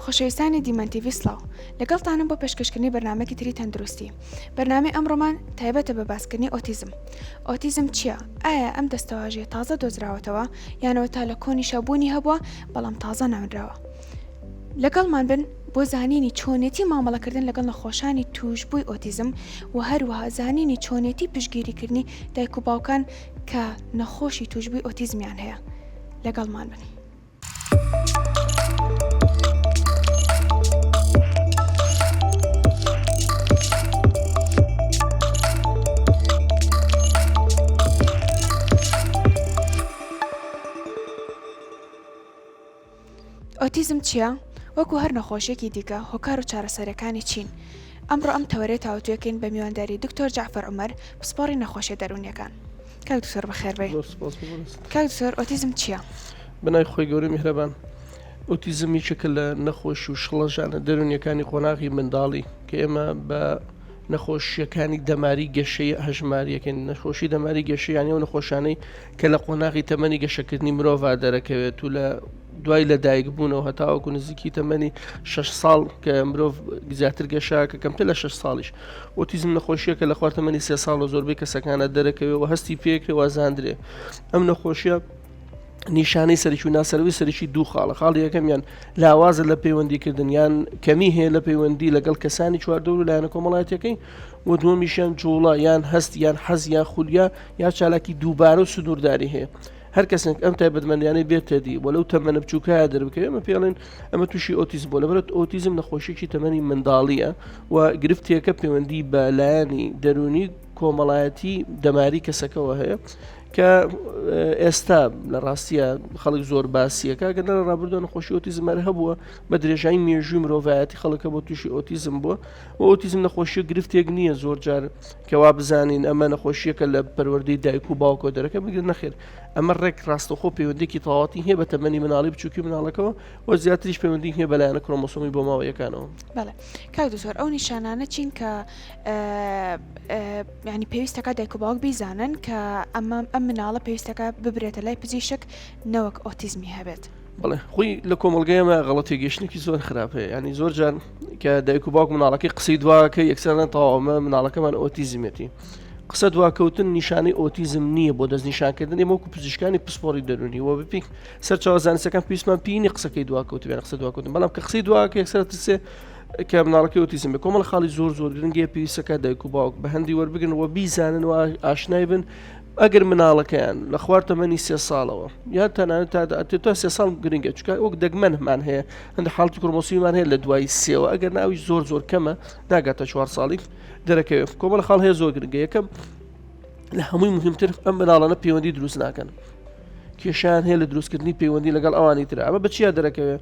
خۆشەویستانی دیمەن تیڤی سڵاو لەگەڵتانم بۆ پێشکەشکردنی بەرنامەیەکی تری تەندروستی. بەرنامەی ئەمڕۆمان تایبەتە بە باسکردنی ئۆتیزم. ئۆتیزم چییە؟ ئایا ئەم دەستەواژەیە تازە دۆزراوەتەوە یانەوە تا لە کۆنی شەبوونی هەبووە بەڵام تازە نامراوە؟ لەگەڵمان بن بۆ زانینی چۆنێتی مامەڵەکردن لەگەڵ نەخۆشانی توشبووی ئۆتیزم و هەروەها زانینی چۆنێتی پشتگیریکردنی دایک و باوکان کە نەخۆشی توشبووی ئۆتیزمیان هەیە. لەگەڵمان بن. ئۆتیزم چییە؟ وەکو هەر نەخۆشیێکی دیکە هۆکار و چارەسەرەکانی چین. ئەمڕۆ ئەم تەوەرەی تاوتوێکین بە میوانداری دکتۆر جەعفەر عومەر پسپۆڕی نەخۆشیە دەرونیەکان. کاک دکتۆر بەخێربێ. کاک دکتۆر ئۆتیزم چییە؟ بنای خۆی گەورەی میهرەبان، ئۆتیزم یەکێکە لە نەخۆشی و شڵەژانە دەرونیەکانی قۆناغی منداڵی کە ئێمە بە نەخۆشیەکانی دەماری گەشەی هەژماریەکەن. نەخۆشی دەماری گەشەیانی و نەخۆشانەی کە لە قۆناغی تەمەنی گەشەکردنی مرۆڤ دەرەکەوێت و لە دوای لە دایک بوونەوە هەتاوەکو نزیکی تەمەنی 6 ساڵ کە مرۆڤ زیاتر گەشاکە کەمتر لە 6 ساڵیش. ئۆتیزم نەخۆشیەکە لە خوار تەمەنی 3 ساڵ و زۆربەی کەسەکانە دەرەکەوێت و هەستی پێکرێ زاندرێ. ئەم نەخۆشیە نیشانەی سەرکی و ناسەروی سەرکی دوو خاڵە. خاڵی یەکەمیان لاوازە لە پەیوەندیکردن یان کەمی هەیە لە پەیوەندی لەگەڵ کەسانی چواردەور لایەنە کۆمەڵایەتەکەی و دووەمیشیان جوڵە یان هەست یان حەز یان خولیا یا چالاکی دووبارە و سنوورداری هەیە. هەر کەسێک ئەم تایبەتمەندیانەی بێتەدی وەلەو تەمەنە بچووکایە دەربکەوێت ئەمە پێڵێن ئەمە تووشی ئۆتیزم بۆ لەبەرەوە ئۆتیزم نەخۆشیێکی تەمەنی منداڵیە و گرفتێکە پەیوەندی بە لایەنی دەرونی کۆمەڵایەتی دەماری کەسەکەەوە هەیە کە ئێستا لە ڕاستیە خەڵک زۆر باسیەکە گەنە لە ڕابردووە نەخۆشی ئۆتیزمەرە هەبووە بە درێژایی مێژووی مرۆڤایەتی خەڵکە بۆ تووشی ئۆتیزم بووە و ئۆتیزم نەخۆشیە گرفتێک نییە زۆر جار کەوا بزانین ئەمە نەخۆشیەکە لە پەروەردەی دایک و باوکۆ دەرەکە بگرن نەخێر. ئەمە ڕێک ڕاستەخۆ پەیوەندێکی تەواوەتی هەیە بە تەمەنی مناڵی بچووکی مناڵەکەەوە و زیاتریش پەیوەندی هەیە بەلایەنە کرۆمۆسۆمی بۆ ماوەیەکانەوە. بەڵێ کاک دکتۆر ئەو نیشانانە چین کە ینی پێویستەکە دایک و باوک بیزانن کە ئەم مناڵە پێویستەکە ببرێتە لای پزیشک نەوەک ئۆتیزمی هەبێت. بڵێ خۆی لە کۆمەلگەیەمە غەڵەتی گەشتێکی زۆر خراپ هەیە. ینی زۆر جار کە دایک و باوک مناڵەکەی قسەی دواکە یەکسەرەن تەواوەمە مناڵەکەمان ئۆتیزمێتی. قسە دواکەوتن نیشانەی ئۆتیزم نییە بۆ دەست نیشانکردن ئێمە وەکو پزیشکانی پسپۆڕی دەرونی وە بپیک سەر چاوەزانستەکان پێویستمان پێینی قسەکەی دواکەوت بێن قسە دواکەوتن بەڵام کە قسەی دواکە یەکسەر ترسێ کە مناڵەکەی ئۆتیزم بێ. کۆمەڵ خاڵی زۆر گرنگیە پێویستەکە دایک و باوک بە هەندی وەربگرن و بیزانن و ئاشنای بن ئەگەر مناڵەکەیان لە خوار تەمەنی 3 ساڵەوە یا تەنانەت تا 3 ساڵ گرنگە چکە وەک دەگمەنمان هەیە هەندە حاڵتی کرۆمۆسۆمیمان هەیە لە دوای سێوە ئەگەر ناوی زۆر کەمە ناگاتە 4 ساڵی دەرەکەوێت. کۆمەڵ خاڵ هەیە زۆر گرنگە. یەکەم لە هەمووی مهمتر ئەم مناڵانە پەیوەندی دروست ناکەن. کێشیان هەیە لە دروستکردنی پەیوەندی لەگەڵ ئەوانی ترە. ئەمە بەچیا دەرەکەوێت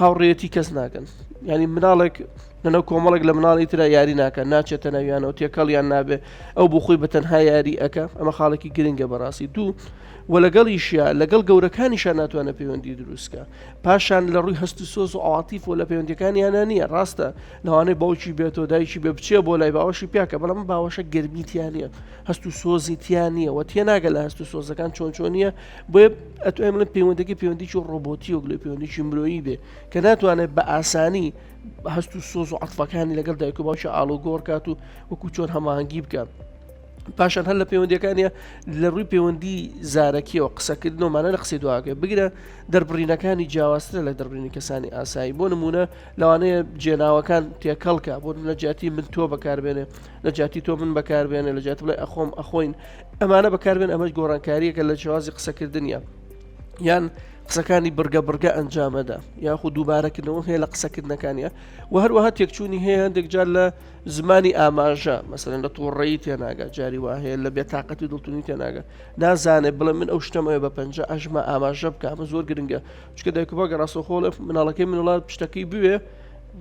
هاوڕێتی کەس ناکەن. ینی مناڵێک لەنەو کۆمەڵێک لە مناڵی ترە یاری ناکەن ناچێتە ناویانەوە تێکەڵیان نابێ ئەو بۆ خۆی بەتەنها یاری ئەکە. ئەمە خاڵێکی گرنگە بەڕاستی. دوو و لەگەڵیشیە لەگەڵ گەورەکانیشان ناتوانێت پەیوەندی دروستکە. پاشان لە ڕووی هەست و سۆز و عاتیف و لە پەیوەندیەکانیانە نییە. ڕاستە لەوانەیە باوکی بێتەوە دایکی بێ بچێ بۆ لای باوەشی پیاکە بەڵام باوەشە گەرمیتیان نیە هەست و سۆزی تیان نییە و تێناگە لە هەست و سۆزەکان چۆن نییە بۆیە ئەتوانێت بڵێن پەیوەندێکی پەیوەندیی ڕۆبۆتی و لە پەیوەندیی مرۆیی بێ کە ناتوانێت بە ئاسانی هەست و سۆز و عەتفەکانی لەگەڵ دایک و باوکی ئاڵوگۆڕ کات و وەکو چۆن هەماهەنگی بکات. پاشان هەر لە پەیوەندیەکانیە لە ڕووی پەیوەندی زارەکیەوە قسەکردنەوەمانە لە قسەی دواکە بگرە دەربڕینەکانی جیاوازترە لە دەربڕینی کەسانی ئاسایی. بۆ نمونە لەوانەیە جێناوەکان تێکەڵکە بۆ لە جاتی من تۆ بەکاربێنێ لە جاتی تۆ من بەکاربێنێ لە جات بڵێ ئەخۆم ئەخۆین ئەمانە بەکاربێن. ئەمە گۆڕانکاریەکە لە جیاوازی قسەکردنیە یان قسەکانی بڕگە ئەنجامەدا یاخود دووبارەکردنەوە هەیە لە قسەکردنەکانیە و هەروەها تێکچوونی هەیە هەندێک جار لە زمانی ئاماژە مەسەڵەن لە تووڕەیی تێناگە جاری وا هەیە لە بێتاقەتی دڵتونی تێناگە نازانێت بڵێ من ئەو شتەمەوە بە 5 ئەژمە ئاماژە بکە. ئەمە زۆر گرنگە چکە دایک و باوکە ڕاستەوخۆ مناڵەکەی من وڵات پشتەکەی بوێ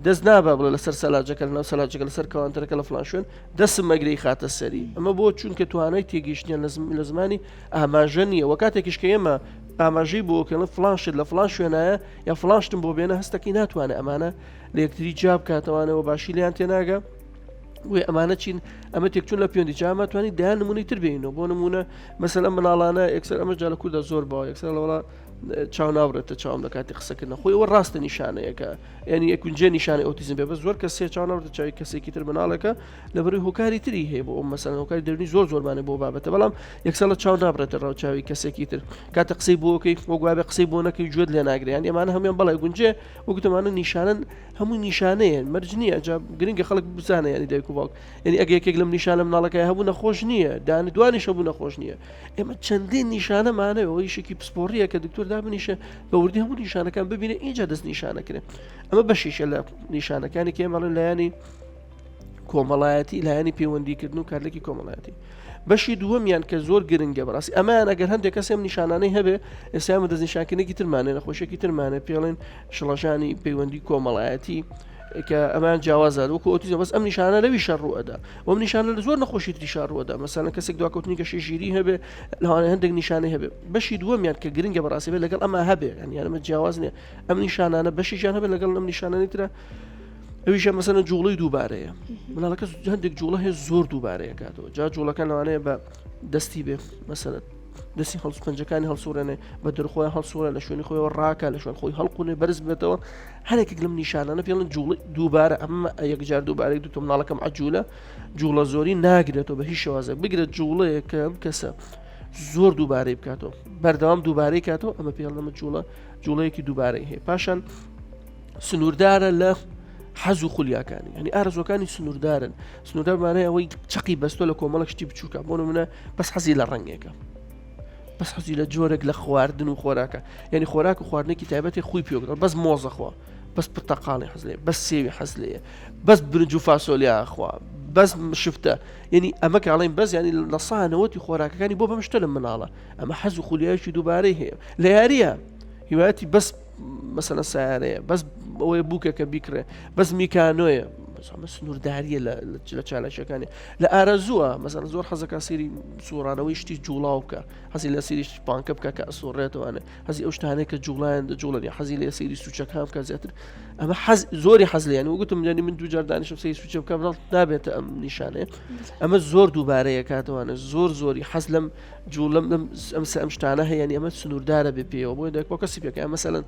دەست نابە بڵێ لەسەر سەلاجەکە لەناو سەلاجەکە لەسەر کەوانتەرەکە لە فڵان شوێن دەستم مەگرەی خاتە سەری. ئەمە بۆ چونکە توانای تێگەیشتنیان لە زمانی ئاماژە نییە وە کاتێکیش کە ئێمە ئاماژەی بۆکەڵە فڵانشت لە فڵان شوێنایە یا فڵانشتم بۆ بێنە هەستەکەی ناتوانێت ئەمانە لە یەکتری جاب کاتەوانەوە باشی لیان تێناگە وێ ئەمانە چین ئەمە تێکچوون لە پەیوەندی جامە توانی دایان نمونەی تر بێنەوە. بۆ نمونە مەسەلەن مناڵانە یەکسەر ئەمە جا لە کووردا زۆر باوە یەکسەر لە وڵا چاو ناوڕێتە چاوم لە کاتی قسەکردن خۆی ئەوە ڕاستە نیشانەیەکە یعنی یەکونجێ نیشانەی ئۆتیزم بێ بە زۆر کەسێ چاو ناوڕێتە چاوی کەسێکی تر مناڵەکە لەبەرەوەی هۆکاری تری هەیە بۆ ئەو مەسەلەن هۆکاری دەرونی زۆر زۆرمانە بۆ بابەتە بەڵام یەکسەر لە چاو نابڕێتە ڕاو چاوی کەسێکی تر کاتە قسەی بۆکەی وەگوابێ قسەی بۆ نەکەی گوێت لێ ناگریان ئێمانە هەمویان بەڵێ گونجێ وەگوتمانە نیشانن هەموو نیشانەیە مەرج نییە جا گرنگە خەڵک بزانە ینی دایک و باوک یعنی ئەگە یەکێک لەم نیشانە مناڵەکەی هەبوو نەخۆش نییە دانی دوانیش هەبوو نەخۆش نییە ئێمە چەندین نیشانەمانەوە ئەوەی شێکی پسپۆڕیە کە دکتۆر دابنیشە بە وردی هەموو نیشانەکان ببینێ اینجا دەست نیشانەکرێ ئەمە بەشیشە لە نیشانەکانی کە ئێمەڵێن لایانی کۆمەڵایەتی لایانی پەیوەندیکردن و کارلێکی کۆمەڵایەتی بەشی دووەمیان کە زۆر گرنگە بەڕاستی ئەمایان ئەگەر هەندێک کەسێم نیشانانەی هەبێ ئێستا ئێمە دەستنیشانکردنێکی ترمانێ نەخۆشیێکی ترمانێ پێڵێن شڵەژانی پەیوەندی کۆمەڵایەتی کە ئەمان جیاوازات وەکو ئۆتیزم بەس ئەم نیشانە لەوی شەڕ ڕوئەدا وەم نیشانە لە زۆر نەخۆشی تری شار ڕوئەدا مەسەڵەن کەسێک دواکەوتنی کەشی ژیری هەبێ لەوانەیە هەندێک نیشانەی هەبێ بەشی دووەمیان کە گرنگە بەڕاستی بێت لەگەڵ ئەمە هەبێ یعنی ئەمە جیاواز نییە ئەم نیشانانە بەشیشیان هەبێت لەگەڵ ئەم نیشانانەی ترە ئەویشە مەسەلەن جوڵەی دووبارەیە مناڵەکە هەندێک جوڵە هەیە زۆر دووبارەیە کاتەوە جا جوڵەکان لەوانەیە بە دەستی بێ مەسەلەن دەستی هەڵس پەنجەکانی هەڵسوورێنێ بە دەرخۆی هەڵسوورە لە شوێنی خۆیەوە ڕاکە لە شوێن خۆی هەڵقونێ بەرز بێتەوە هەرێکێک لەم نیشانانە پێڵن جوڵی دووبارە ئەمە یەکجار دووبارەی دوتۆ مناڵەکەم عەجوولە جوڵە زۆری ناگرێتەوە بە هیچ شێوازە بگرێت جوڵەیە کە ئەم کەسە زۆر دووبارەی بکاتەوە بەردەوام دووبارەی کاتەوە ئەمە پێڵەمە جوڵەیەکی دووبارەی هەیە پاشان سنووردارە لە حەز و خولیاکانی ینی ئارەزۆکانی سنووردارن سنووردار مانای ئەوەی چقی بەستۆ لە کۆمەڵە شتی بچووکە بۆ نمونە بەس حەزی لە ڕەنگێکە بەس حەزی لە جۆرێک لە خواردن و خۆراکە یعنی خۆراک و خواردنێکی تایبەتی خۆی پێوەگرێت بەس مۆزەخوا بەس پرتەقاڵی حەز لێ بەس سێوی حەز لێیە بەس برنج و فاسۆلیا خوا بەس شفتە یعنی ئەمە کاڵین بەس ینی لە سانەوەتی خۆراکەکانی بۆ بەمشتە لە مناڵە ئەمە حەز و خولیایشی دووبارەی هەیە لە یاریە هیوایەتی بەس مەسەلە سیارەیە بەس ئەوەیە بووکەکە بیکرێ بەس میکانۆیە سنوورداریە لە چالەشەکانی لە ئارەزووە مەسەڵەن زۆر حەزەکە سێری سوورانەوەی شتی جوڵاو بکە حەزی لە سێری پانکە بکە کە ئەسوڕێتەوەوانێ حەزی ئەو شتانەیە کە جوڵایان دەجوڵەنی حەزی لە سێری سوچەکان بکە زیاتر ئەمە زۆری حەز لێیان وگوتم ینی من دووجار دانیشم سێری سوچە بکەم نابێتە ئەم نیشانەیە ئەمە زۆر دووبارەیە کاتەوانە زۆری حەز لەم جوڵم ئەم شتانە هەیە ینی ئەمە سنووردارە بێ پێوە بۆی دەک بۆ کەسی پێکە مەسەڵەن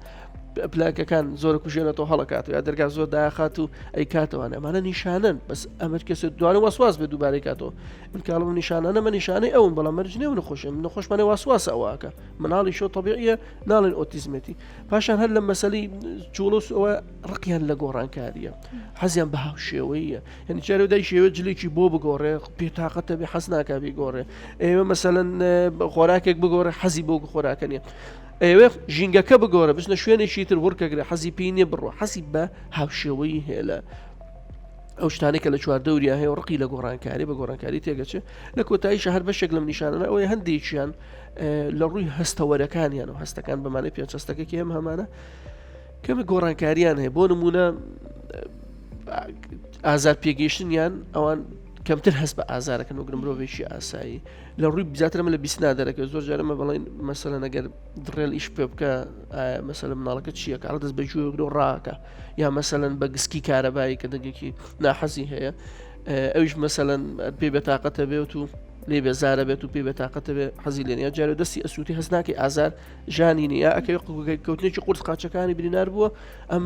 پلاکەکان زۆر کوژێنێتەوە هەڵەکات و یا دەرگا زۆر داخات و ئەی کاتەوانە ئەمانە نیشانن بەس ئەمە کەسێت دوانە واسواس بێ دووبارەی کاتەوە من کاڵم نیشانانە مە نیشانەی ئەوم بەڵام مەرجنێ و نەخۆشمانێ واسواس ئەوواکە مناڵی شۆ طبیعیە ناڵێن ئۆتیزمێتی پاشان هەر لە مەسەلی جوڵۆس ئەوە ڕقیان لە گۆڕانکاریە حەزیان بە هاوشێوەیە یعنی جارێ دای شێوە جلێکی بۆ بگۆڕێ پێتاقەتە بێ حەز ناکا بگۆڕێ ئێوە مەسەلەن خۆراکێک بگۆڕێ حەزی بۆ خۆراکە نیە ئێوە ژینگەکە بگۆڕە بچنە شوێنێکی تر وەرکەگرێ حەزی پێی نییە بڕۆ حەزی بە هاوشێوەی هەیە لە ئەو شتانێکە لە چواردەوریا هەیە و ڕقی لە گۆڕانکاری بە گۆڕانکاری تێگەچێ لە کۆتاییشە هەر بەشێک لەم نیشانانە ئەوەیە هەندێکیان لە ڕووی هەستەوەرەکانیان و هەستەکان بەمانەی پێنجهەستەکەی ئەم هەمانە کەمە گۆڕانکاریان هەیە بۆ نمونە ئازار پێگەیشتنیان ئەوان کەمتر هەست بە ئازارەکەن وەگرم مرۆڤێکی ئاسایی لە ڕووی بزیاترمە لە بیستنا دەرەکە زۆر جارەمە بەڵێن مەسەلەن ئەگەر دڕێل ئیش پێ بکە مەسەلەن مناڵەکە چییە کاڵ دەست بە گوێ و ڕاکە یا مەسەلەن بە گسکی کارەبایی کە دەنگێکی ناحەزی هەیە ئەویش مەسەلەن پێ بێتاقەتە بێت و لێ بێزارە بێت و پێ بێتاقەتە بێ حەزی لێنە جارێ دەستی ئەسووتی هەست ناکەی ئازار ژانی نیە ئەکەی کەوتنێکی قورس قاچەکانی برینار بووە ئەم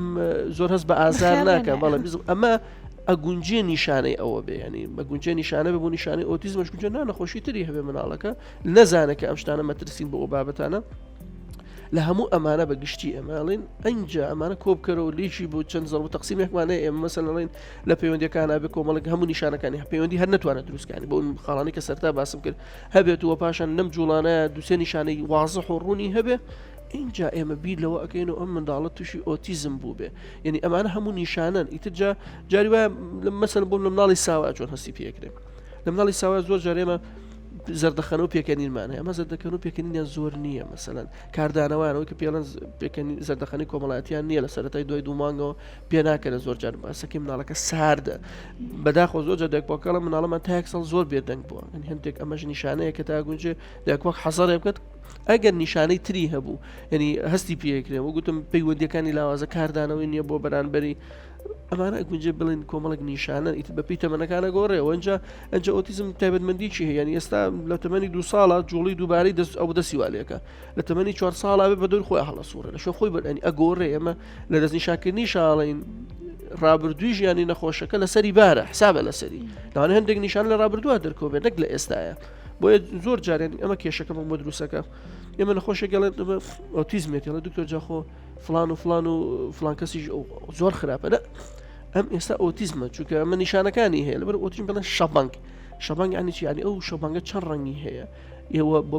زۆر هەست بە ئازار ناکە بەڵام ئەمە ئەگونجێ نیشانەی ئەوە بێ ینی بەگونجێ نیشانە بە بۆ نیشانەی ئۆتیزمش گونجە نەخۆشی تری هەبێ مناڵەکە نەزانێت کە ئەم شتانە مەترسین بۆ ئەو بابەتانە لە هەموو ئەمانە بەگشتی ئەماڵین ئەینجا ئەمانە کۆبکەرەوە لیچی بۆ چەند زەڵ و تەقسیمێکمانەیە ئێمە مەسەڵەڵین لە پەیوەندیەکانە بێ کۆمەڵک هەموو نیشانەکانی پەیوەندی هەر نتوانێت دروستکانی بۆ خاڵانی کە سەرتا باسم کرد هەبێت وە پاشان نەم جوڵانەیە دووسێ نیشانەی واضح و ڕوونی هەبێ اینجا ئێمە بیر لەوە ئەەکەین و ئەم منداڵە تووشی ئۆتیزم بوو بێ یعنی ئەمانە هەموو نیشانن ئیتر جاری وایە مەسەن بۆم لە مناڵی ساوا چۆن هەستی پێکرێ لە مناڵی ساوا زۆر جارێمە زەردەخەن و پێکەنینمانە ئەمە زەردەکەن و پێکەنینیان زۆر نییە مەسەلەن کاردانەوەیانەوەی کە پێڵەن پێکەنی زەردەخەنی کۆمەڵایەتیان نییە لە سەرەتای دوای دوومانگەوە پێ ناکەنە زۆر جار باسەکەی مناڵەکە ساردە بەداخۆ زۆر جار دایکباوکەڵە مناڵەمان تا یەک ساڵ زۆر بێدەنگ بووە هەندێک ئەمەش نیشانەیە کە تا گونجێ دایکباوک حەزەرێ بکات ئەگەر نیشانەی تری هەبوو ینی هەستی پێکرێ و گوتم پەیوەندیەکانی لاوازە کاردانەوەی نییە بۆ بەرانبەری ئەمانە ئەگونجێ بڵین کۆمەڵک نیشانە ئیت بە پێی تەمەنەکانە گۆڕێەوە ئەنجە ئۆتیزم تایبەتمەندی چی هەیە ینی ئێستا لە تەمەنی 2 ساڵە جوڵی دووبارەی ئەو دەسیوالەکە لە تەمەنی 4 ساڵا بێ بە دەور خۆی هەڵە سوورە لە شو خۆی بەنی ئەگۆڕێ ئێمە لە دەستنیشانکردنی شاڵین ڕابردووی ژیانی نەخۆشەکە لەسەری بارە حسابە لەسەری لەوانە هەندێک نیشان لە ڕابردووە دەرکۆبێت نەک لە ئێستاە بۆیە زۆر جارێن ئەمە کێشەکەم بۆ دروستەکە ئێمە نەخۆشە گەڵێت ئۆتیزمێت لە دکتۆر جاخۆ فلان و فلان کەسی زۆر خراپە ئەم ئێستا ئۆتیزمە چونکە ئەمە نیشانەکانی هەیە لەبەر ئۆتیزم بڵێن شەبانگ ینی چی ینی ئەو شەبانگە چەند ڕەنگی هەیە ئێوە بۆ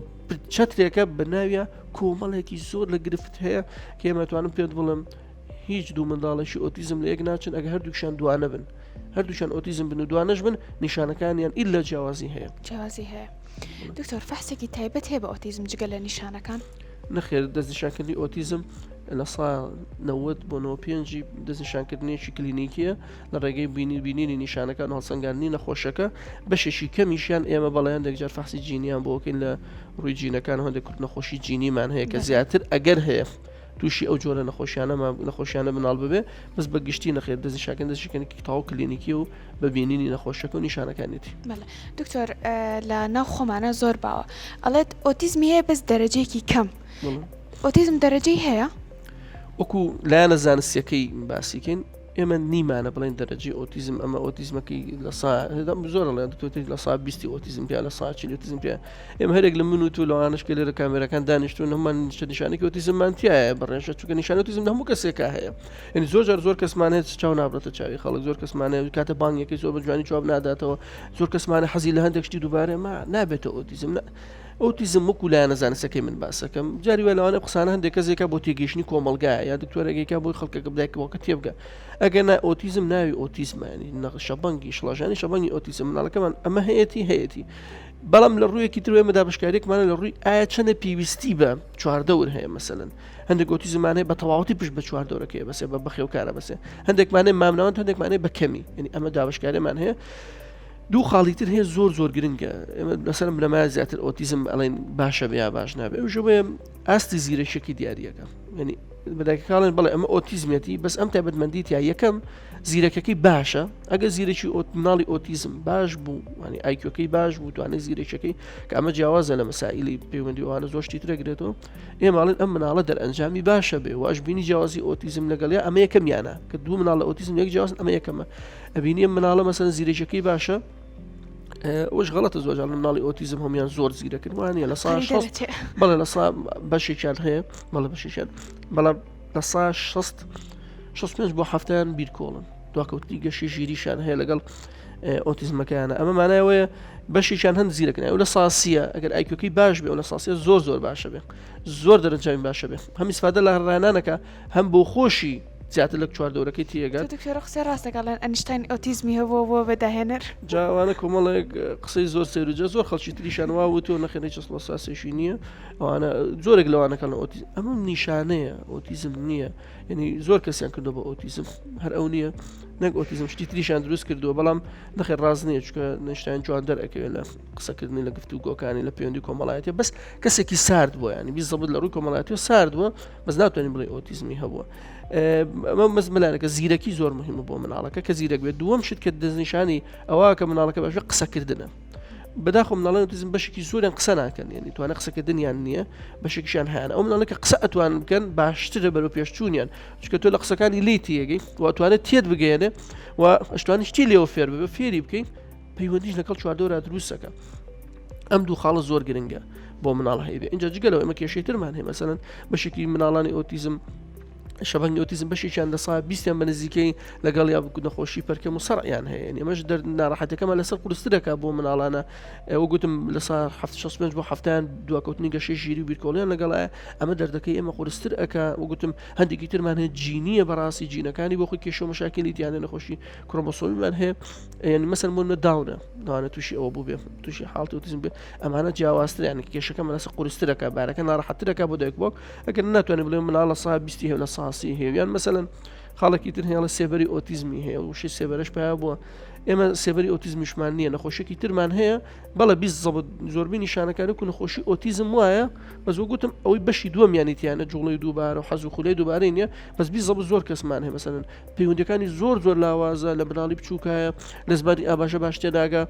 چەترێکە بە ناویە کۆمەڵێکی زۆر لە گرفت هەیە کە ئێمەتوانم پێت بڵم هیچ دوو منداڵێکی ئۆتیزم لە یەک ناچن ئەگە هەردووکشان دوانە بن هەردووشان ئۆتیزم بن و دوانەش بن نیشانەکانیان ئیلا جیاوازی هەیە دکتۆر فەحسێکی تایبەت هەیە بە ئۆتیزم جگە لە نیشانەکان نەخێر دەستنیشانکردنی ئۆتیزم لە سا 90 بۆ 95 دەستنیشانکردنیەکی کلینیکیە لە ڕێگەی بینینی نیشانەکان هەڵسەنگاندنی نەخۆشەکە بەشێکی کەمیشیان ئێمە بەڵیان دەکجار فەحسی جینیان بۆکەین لە ڕووی جینەکان هەندێک کورت نەخۆشی جینیمان هەیە کە زیاتر ئەگەر هەیە تووشی ئەو جۆرە نەخۆشیانە مناڵ ببێ بەس بە گشتی نەخێر دەستنیشانکردنی تاو کلینیکی و بە بینینی نەخۆشەکە و نیشانەکانێتی دکتۆر لە ناو خۆمانە زۆر باوە ئەڵێت ئۆتیزمی هەیە بەس دەرەجەیەکی کەم ئۆتیزم دەرەجەی هەیە وەکو لایەنە زانستیەکەی باسیکەین ئێمە نیمانە بڵێن دەرەجی ئۆتیزم ئەمە ئۆتیزمەکەی لە زۆر لە دکتۆری لە سا 20 ئۆتیزم پێ لە سا 40 ئۆتیزم پێ ئێمە هەرێک لە من و تو لەوانش کە لێرە کامێرەکان دانیشتون هەمان نیشانێکی ئۆتیزممانتیایە بەڕێژە چونکە نیشانە ئۆتیزم هەموو کەسێکە هەیە ینی زۆر کەسمان هەیە چاو نابڕێتە چاوی خەڵک زۆر کەسمانەیە کاتە بانگێکی زۆر بە جوانی جواب ناداتەوە زۆر کەسمانە حەزی لە هەندێک شتی دووبارە نابێتە ئۆتیزم ئۆتیزم وەکو لایەنە زانستەکەی من باسەکەم جاری وە لەوانە قسانە هەندێک کەسێکە بۆ تێگەیشتنی کۆمەلگایە یا دکتۆرێکێکا بۆی خەڵکەکە بدایکەوەکە تێبگە ئەگەر ئۆتیزم ناوی ئۆتیزمانی شەبەنگی شڵاژانی شەبەنگی ئۆتیزم مناڵەکەمان ئەمە هەیەی بەڵام لە ڕوویەکی تر ئێمە دابشکاریەکمانە لە ڕووی ئایا چەندە پێویستی بە چواردەور هەیە مەسەلەن هەندێک ئۆتیزمان هەیە بە تەواوەتی پشت بە چواردەورەکەی بەسێ بە بەخێوکارە بەسێ هەندێکمانێ مامناوەند هەندێکمانێ بە کەمی ینی ئەمە دابشکاریمان هەیە دوو خاڵی تر هەیە زۆر گرنگە ئێمە لەسەرم لەمای زیاتر ئۆتیزم ئەڵێن باشە بیا باش نابێ ژەوەیە ئاستی زیرەشێکی دیاریەکە ینی بەداکەڵێن بڵێ ئەمە ئۆتیزمێتی بەس ئەم تایبەتمەندیت یا یەکەم زیرەکەەکەی باشە ئەگە زیرەکی مناڵی ئۆتیزم باش بوو ینی ئایکۆکەی باش بوو توانێت زیرەکەەکەی کە ئەمە جیاوازە لە مەسائلی پەیوەندی ئەوانە زۆر شتی ترەگرێتەوە ئێماڵێن ئەم مناڵە دەرئەنجامی باشە بێ واش بینی جیاوازی ئۆتیزم لەگەڵیا ئەمە یەکەمیانە کە دوو مناڵ لە ئۆتیزم یەک جیاواز ئەمە یەکەمە ئەبینی ئەم مناڵە مەسەن زیرەکەەکەی باشە وش غلط زۆر مناڵی ئۆتیزم هەمیان زۆر زیرەکرد وانە لە سا بەڵێ لە سا بەشێکیان هەیە بەڵێ بەشێکیان بەڵام لە سا 65 بۆ هەفتیان بیرکۆڵن دواکەوتی گەشی ژیریشان هەیە لەگەڵ ئۆتیزمەکەیانە ئەمە مانایەوەیە بەشێکیان هەند زیرەکەن و لە ساسیە ئەگەر ئایکۆکەی باش بێ و لە ساسیە زۆر باشە بێ زۆر دەرەنجامی باشە بێ هەم ئیسفادە لە ڕێنانەکە هەم بۆ خۆشی زیاتر لە چواردەورەکەی تێگات دکتۆر قسە ڕاستەکەڵێن ئەنیشتین ئۆتیزمی هەبووە بۆ بەداهێنەر جاوانە کۆمەڵێک قسەی زۆر سێروجە زۆر خەڵکی تریشان وتۆ نەخێنەی چ ساسێشی نییە ئەوانە زۆرێک لەوانەکەن ئۆتیزم ئەمە نیشانەیە ئۆتیزم نییە یعنی زۆر کەسیان کردو بە ئۆتیزم هەر ئەو نییە نەک ئۆتیزم شتی تریشان دروست کردووە بەڵام نەخێر ڕاست نییە چکە نیشتیان جوان دەرەکەوێت لە قسەکردنی لە گفتوگۆکانی لە پەیوەندی کۆمەڵایەتی بەس کەسێکی سارد بووە ینی بیزەبت لە ڕووی کۆمەڵایەتی و سارد بووە بەس ناتوانین بڵێ ئۆتیزمی هەبووە ئەمە مەزملانەکە زیرەکی زۆر مهمە بۆ مناڵەکە کە زیرەک بێت دووەم شت کە دەستنیشانی ئەوە کە مناڵەکە باشە قسەکردنە بەداخۆ مناڵان ئۆتیزم بەشێکی زۆریان قسە ناکەن ینی توانە قسەکردنیان نییە بەشێکیشیان هەیە ئەو مناڵەکە قسە ئەتوان بکەن باشترە بەرەو پێشچوونیان چکە تۆ لە قسەکانی لی تێگەی واتوانێت تێت بگەێنێ و ئەشتوانی شتی لێەوە فێر ببێ فێری بکەین پەیوەندیش لەگەڵ چواردەورە دروستەکە ئەم دوو خاڵە زۆر گرنگە بۆ مناڵ هەیە اینجا جگەلەوە ئەمە کێشەی ترمان هەیە مەسەلەن بەشێکی مناڵانی ئۆتیزم شەبەنگی ئۆتیزم بەشێکیان لە سا 20یان بە نزیکەی لەگەڵ یا نەخۆشی پەرکەم و سەڕیان هەیە ئەمەش ناڕەحەتەکەمە لەسەر قورسترەکە بۆ مناڵانە ئەوە گوتم لە سا 65 بۆ هەفتیان دواکەوتنی گەشەی ژیری و بیرکۆڵیان لەگەڵایە ئەمە دەردەکەی ئێمە قورستر ئەکا وگوتم هەندێکی ترمان هەیە جینیە بەڕاستی جینەکانی بۆ خۆی کێشە و مەشاکلی دیانە نەخۆشی کڕۆمۆسۆمیمان هەیە ینی مەسەن بۆنە داونە داوانە تووشی ئەوە بوو بێ تووشی حاڵتی ئۆتیزم بێ ئەمانە جیاوازتر یانە کێشەکەمە لەسەر قورسترەکە بارەکە ناڕەحەتترەکە بۆ دایکبووک ئەگەر ناتوانێت بڵێ مناڵ لە سا 20 هەیە لە ساسی هەیە یان مەسەلەن خاڵێکی تر هەیە لە سێبەری ئۆتیزمی هەیە وشی سێبەرش پیا بووە ئێمە سێبەری ئۆتیزمیشمان نییە نەخۆشیێکی ترمان هەیە بەڵە 20 زۆربەی نیشانەکانی و نەخۆشی ئۆتیزم وایە بەس وەگوتم ئەوەی بەشی دووەمیانیتیانە جوڵی دووبارە و حەز و خولەی دووبارەی نییە بەس 20 زۆر کەسمان هەیە مەسەلەن پەیوەندیەکانی زۆر لاوازە لە بناڵی بچووکایە لە زمانی ئاباشە باش تێداگا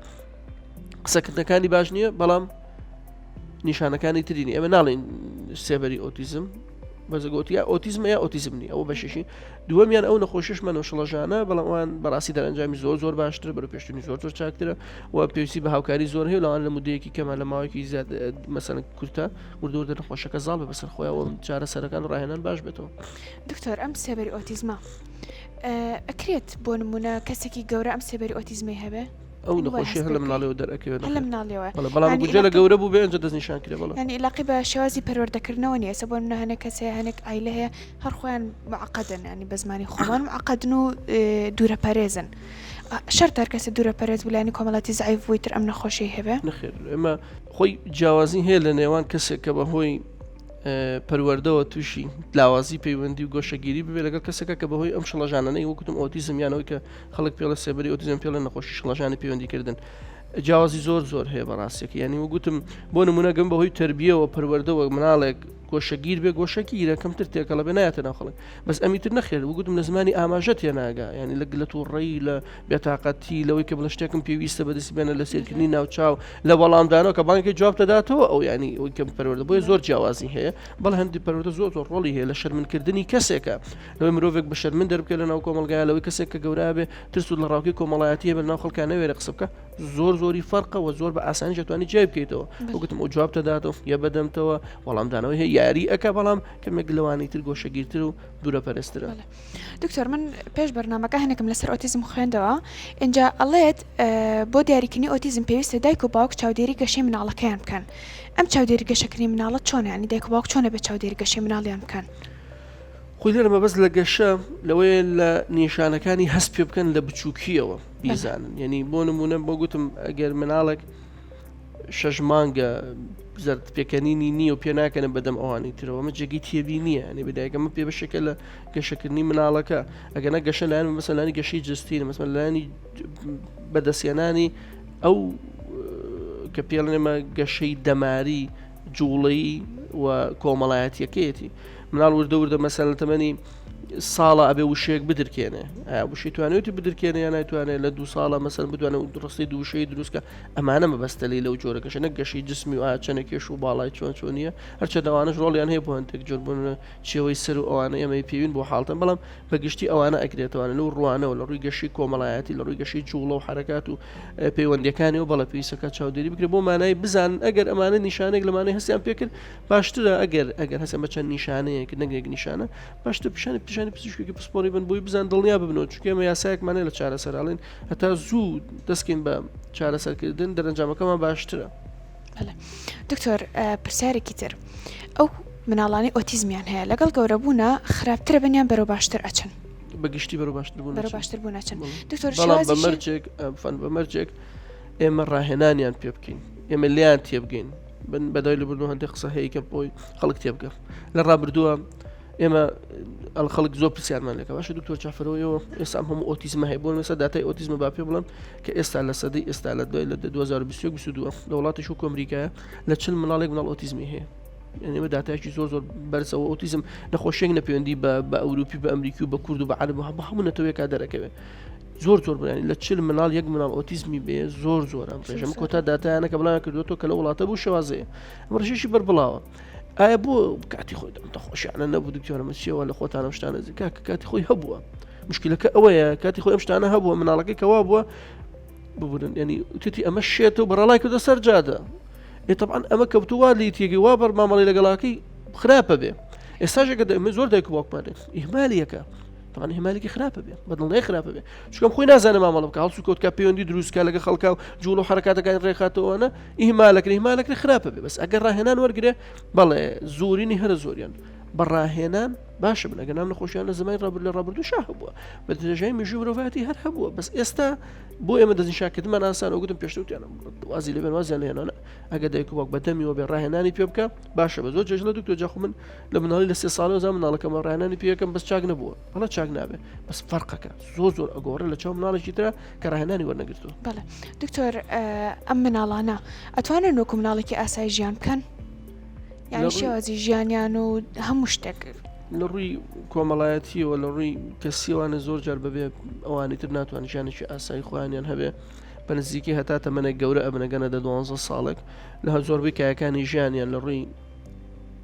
قسەکردنەکانی باش نییە بەڵام نیشانەکانی ترینی ئەمە ناڵێن سێبەری ئۆتیزم بەزگوتی یا ئۆتیزم یا ئۆتیزم نیە ئەوە بەشێشی دووەمیان ئەو نەخۆشیشمانەوە شڵەژانە بەڵام ئەوان بەڕاستی دەرەنجامی زۆر باشتر بەرە پێشتنی زۆر چاکترە و پێویستی بە هاوکاری زۆر هەیە لەوان لە مودەیەکی کەمە لە ماوەیەکی زیاد مەسەلەن کورتە وردە نەخۆشەکە زاڵ بە بەسەر خۆیەوە چارە سەرەکان ڕاهێنان باش بێتەوە. دکتۆر ئەم سێبەری ئۆتیزمە ئەکرێت بۆ نمونە کەسێکی گەورە ئەم سێبەری ئۆتیزمی هەبێ ئەو نەخۆشی هەر لە مناڵەوە دەرەکەوێت لە مناڵیەوە بەڵام گوجە لە گەورە بوو بێنجە دەستنیشان کرێ بەڵام ینی علاقی بە شێوازی پەروەردەکردنەوە نیە سە بۆ منە هەنێک کەسێ هەنێک ئایلە هەیە هەر خۆیان معقەدن ینی بە زمانی خۆمان معقەدن و دوورە پەرێزن شەرت هەر کەسە دوورە پەرێز بولانی کۆمەڵاتی زعیف بووی تر ئەم نەخۆشی هەبێ نەخێر ئێمە خۆی جیاوازی هەیە لە نێوان کەسێک کە بەهۆی پەروەردەوە تووشی لاوازی پەیوەندی و گۆشەگیری ببێت لەگەڵ کەسێکە کە بەهۆی ئەم شڵەژانانەی وەکوتم ئۆتیزم یانەوەی کە خەڵک پێڵە سێبەری ئۆتیزم پێڵە نەخۆشی شڵەژانی پەیوەندیکردن جیاوازی زۆر هەیە بەڕاستێک ینی وەگوتم بۆ نمونەگەم بەهۆی تربیەوە پەروەردەوە مناڵێک گۆشەگیر بێ گۆشەگیرە کەمتر تێکەڵە بێ نایەتە ناو خەڵک بەس ئەمیتر نەخێر وەگوتم لە زمانی ئاماژە تێناگا ینی لە تووڕێی لە بێتاقەتی لەوەی کە بڵە شتێکم پێویستە بەدەستی بێنە لە سێرکردنی ناوچاو لە وەڵامدانەوە کە بانکی جواب دەداتەوە ئەو ینی ئەوی کەم پەروەردە بۆیە زۆر جیاوازی هەیە بەڵ هەندی پەروەردە زۆر ڕۆڵی هەیە لە شەرمنکردنی کەسێکە لەوەی مرۆڤێک بە شەرمن دەربکە لە ناو کۆمەلگایە لەوەی کەسێک کە گەورە بێ ترس و لە ڕاوکی کۆمەڵایەتیە بە ناو خەڵکان نەوێرە قسە بکە زۆری فەرقە و زۆر بە ئاسانی دەتوانانی جای بکەیتەوە وەگوتم ئەو جواب دەداتەوە یا بەدەمتەوە وەڵامدانەوەی هەیە یاری ئەکە بەڵام کەمێک لەوانی تر گۆشەگیرتر و دوورە پەرسترە. دکتۆر من پێش بەرنامەکە هەنێکم لەسەر ئۆتیزم خوێندەوە اینجا ئەڵێت بۆ دیاریکردنی ئۆتیزم پێویستە دایک و باوک چاودێری گەشەی مناڵەکەیان بکەن ئەم چاودێری گەشەکردنی مناڵەت چۆنە ینی دایک و باوک چۆنە بێت چاودێری گەشەی مناڵیان بکەن خۆی لێرەمە بەس لە گەشە لەوەیە لە نیشانەکانی هەست پێ بکەن لە بچووکیەوە بیزانن یعنی بۆ نمونە بۆ گوتم ئەگەر مناڵێک 6 مانگە زرد پێکەنینی نییە و پێ ناکەنە بەدەم ئەوانی ترەوە ئەمە جێگی تێبی نییە ئەنی بەدایکەمە پێ بەشەکە لە گەشەکردنی مناڵەکە ئەگەنە گەشە لایەن مەسەلانی گەشەی جستینە مەسەڵەن لایانی بەدەستێنانی ئەو کە پێڵێمە گەشەی دەماری جوڵەی و کۆمەڵایەتیەکەیەتی مناڵ وردە مەسەلەن تەمەنی ساڵە ئەبێ وشەیەک بدرکێنێ وشەی توانێتی بدرکێنە یان نایتوانێت لە 2 ساڵە مەسەن بتوانێت ڕستی دووشەی دروستکە ئەمانە مەبەستەلی لەو جۆرەکەشە نەک گەشەی جسمی و ئاچەنە کێش و باڵای چۆنیە هەرچە دەوانش ڕۆڵیان هەیە بۆ هەندێک جۆر بوون چێوەی سەر و ئەوانە ئەمەی پێوین بۆ حاڵتن بەڵام بەگشتی ئەوانە ئەکرێتوانە لەو ڕوانەوە لە ڕووی گەشی کۆمەڵایەتی لە ڕووی گەشی جوڵە و حرەکات و پەیوەندیەکانی و بەڵە پێویستەکە چاودێری بکرێت بۆ مانای بزان ئەگەر ئەمانە نیشانێک لەمانەی هەستیان پێکرد باشترە ئەگەر هەسەن بەچەند نیشانەیەک نەگرێک نیشانە باشتر پیشانی پزیشکی پسپۆری بن بۆی بزان دڵنیا ببنەوە چونکە ئێمە یاسایەکمانەیە لە چارەسەراڵین هەتا زوو دەستکەین بە چارەسەرکردن دەرەنجامەکەمان باشترە. دکتۆر پرسیارێکی تر ئەو مناڵانی ئۆتیزمیان هەیە لەگەڵ گەورەبوونە خراپترە بەنیان بەرەو باشتر ئەچن بەگشتی بەرەو باشتر بوون ئەچن دکتۆر بەمەرجێک ئێمە ڕاهێنانیان پێ بکەین ئێمە لیان تێبگەین بەدای لە بردو هەندێک قسە هەیە کە بۆی خەڵک تێبگە لە ڕابردووە ئێمە خەڵک زۆر پرسیارمان لەکە باشە دکتۆر چافرەوەیەوە ئێستا هەموو ئۆتیزمە هەیە بۆ مەسە داتای ئۆتیزمە با پێ بڵم کە ئێستا لە سەدەی ئێستا لە 2022 لە وڵاتی شوکو ئەمریکایە لە چل مناڵێک مناڵ ئۆتیزمی هەیە یعنی ئێمە داتایشی زۆر بەرزەوە ئۆتیزم نەخۆشیێک نەپەیوەندی بە ئەوروپی بە ئەمریکی و بە کورد و بە عەرب بە هەموو نەتەوەیەکا دەرەکەوێت زۆر بڵێن لە چل مناڵ یەک مناڵ ئۆتیزمی بێ زۆر ئەم ڕێژەم کۆتا داتایانە کە بڵیان کردوەوە کە لە وڵاتە بوو شێوازەیە ئەمە ڕێژێکی بەربڵاوە ئایا بۆ کاتی خۆی دەخۆشیانە نەبوو دکتۆرە چیەوە لە خۆتان ئەم شتانە کاتی خۆی هەبووە مشکلەکە ئەوەیە کاتی خۆی ئەم شتانە هەبووە مناڵەکەی کەوا بووە ببورن ینی وتی ئەمە شێتەوە بەڕەڵای کردە سەر جادە طبعا ئەمە کەوتووا لیتیەکی وا بەرمامەڵی لەگەڵاکەی خراپە بێ ئێستاژێکە ئەمە زۆر دایک و باوکمانێت ئیهمالیەکە طبعا هێمالێکی خراپە بێ بەدڵنیای خراپە بێ چونکەم خۆی نازانم مامەڵە بکە هەڵسو کەوتکە پەیوەندی دروستکە لەگە خەڵکا و جوڵ و حرەکاتەکانی ڕێخاتەوەوانە ئیهمالەکە خراپە بێ بەس ئەگەر ڕاهێنان وەرگێ بەڵێ زۆرینی هەرە زۆریان بەڕاهێنان باشە بن ئەگەر نام نەخۆشییانە زمانی لە ڕابردوو شا هەبووە بە دەژای مێژوی مرۆڤاتی هەر هەبووە بەس ئێستا بۆ ئێمە دەستنیشانکردمان ئاسان وگوتم پێشتوتیانە وازی لەبێن وازیان لێنانە ئەگە دایک و باوک بەدەمیەوە بێ ڕاهێنانی پێ بکە باشە بە زۆر جێژ لە دکتۆر جاخو من لە مناڵی لە 3 ساڵە زان مناڵەکەمە ڕاهێنانی پێەکەم بەس چاک نەبووە بەڵە چاک نابێ بەس فەرقەکە زۆر ئەگۆڕە لە چاو مناڵێکی ترە کە ڕاهێنانی وەرنەگرتووە. بەڵێ دکتۆر ئەم مناڵانە ئەتوانن وەکو مناڵێکی ئاسایی ژیان بکەن یعنی شێوازی ژیانیان و هەموو شتێک لە ڕووی کۆمەڵایەتیەوە لە ڕووی کەسیوانە زۆر جار بەبێ ئەوانی تر ناتوان ژیانێکی ئاسایی خۆیانیان هەبێ بە نزیکی هەتا تەمەنێک گەورە ئەبنەگەنە دە 12 ساڵێک لە زۆربەی کایەکانی ژیانیان لە ڕووی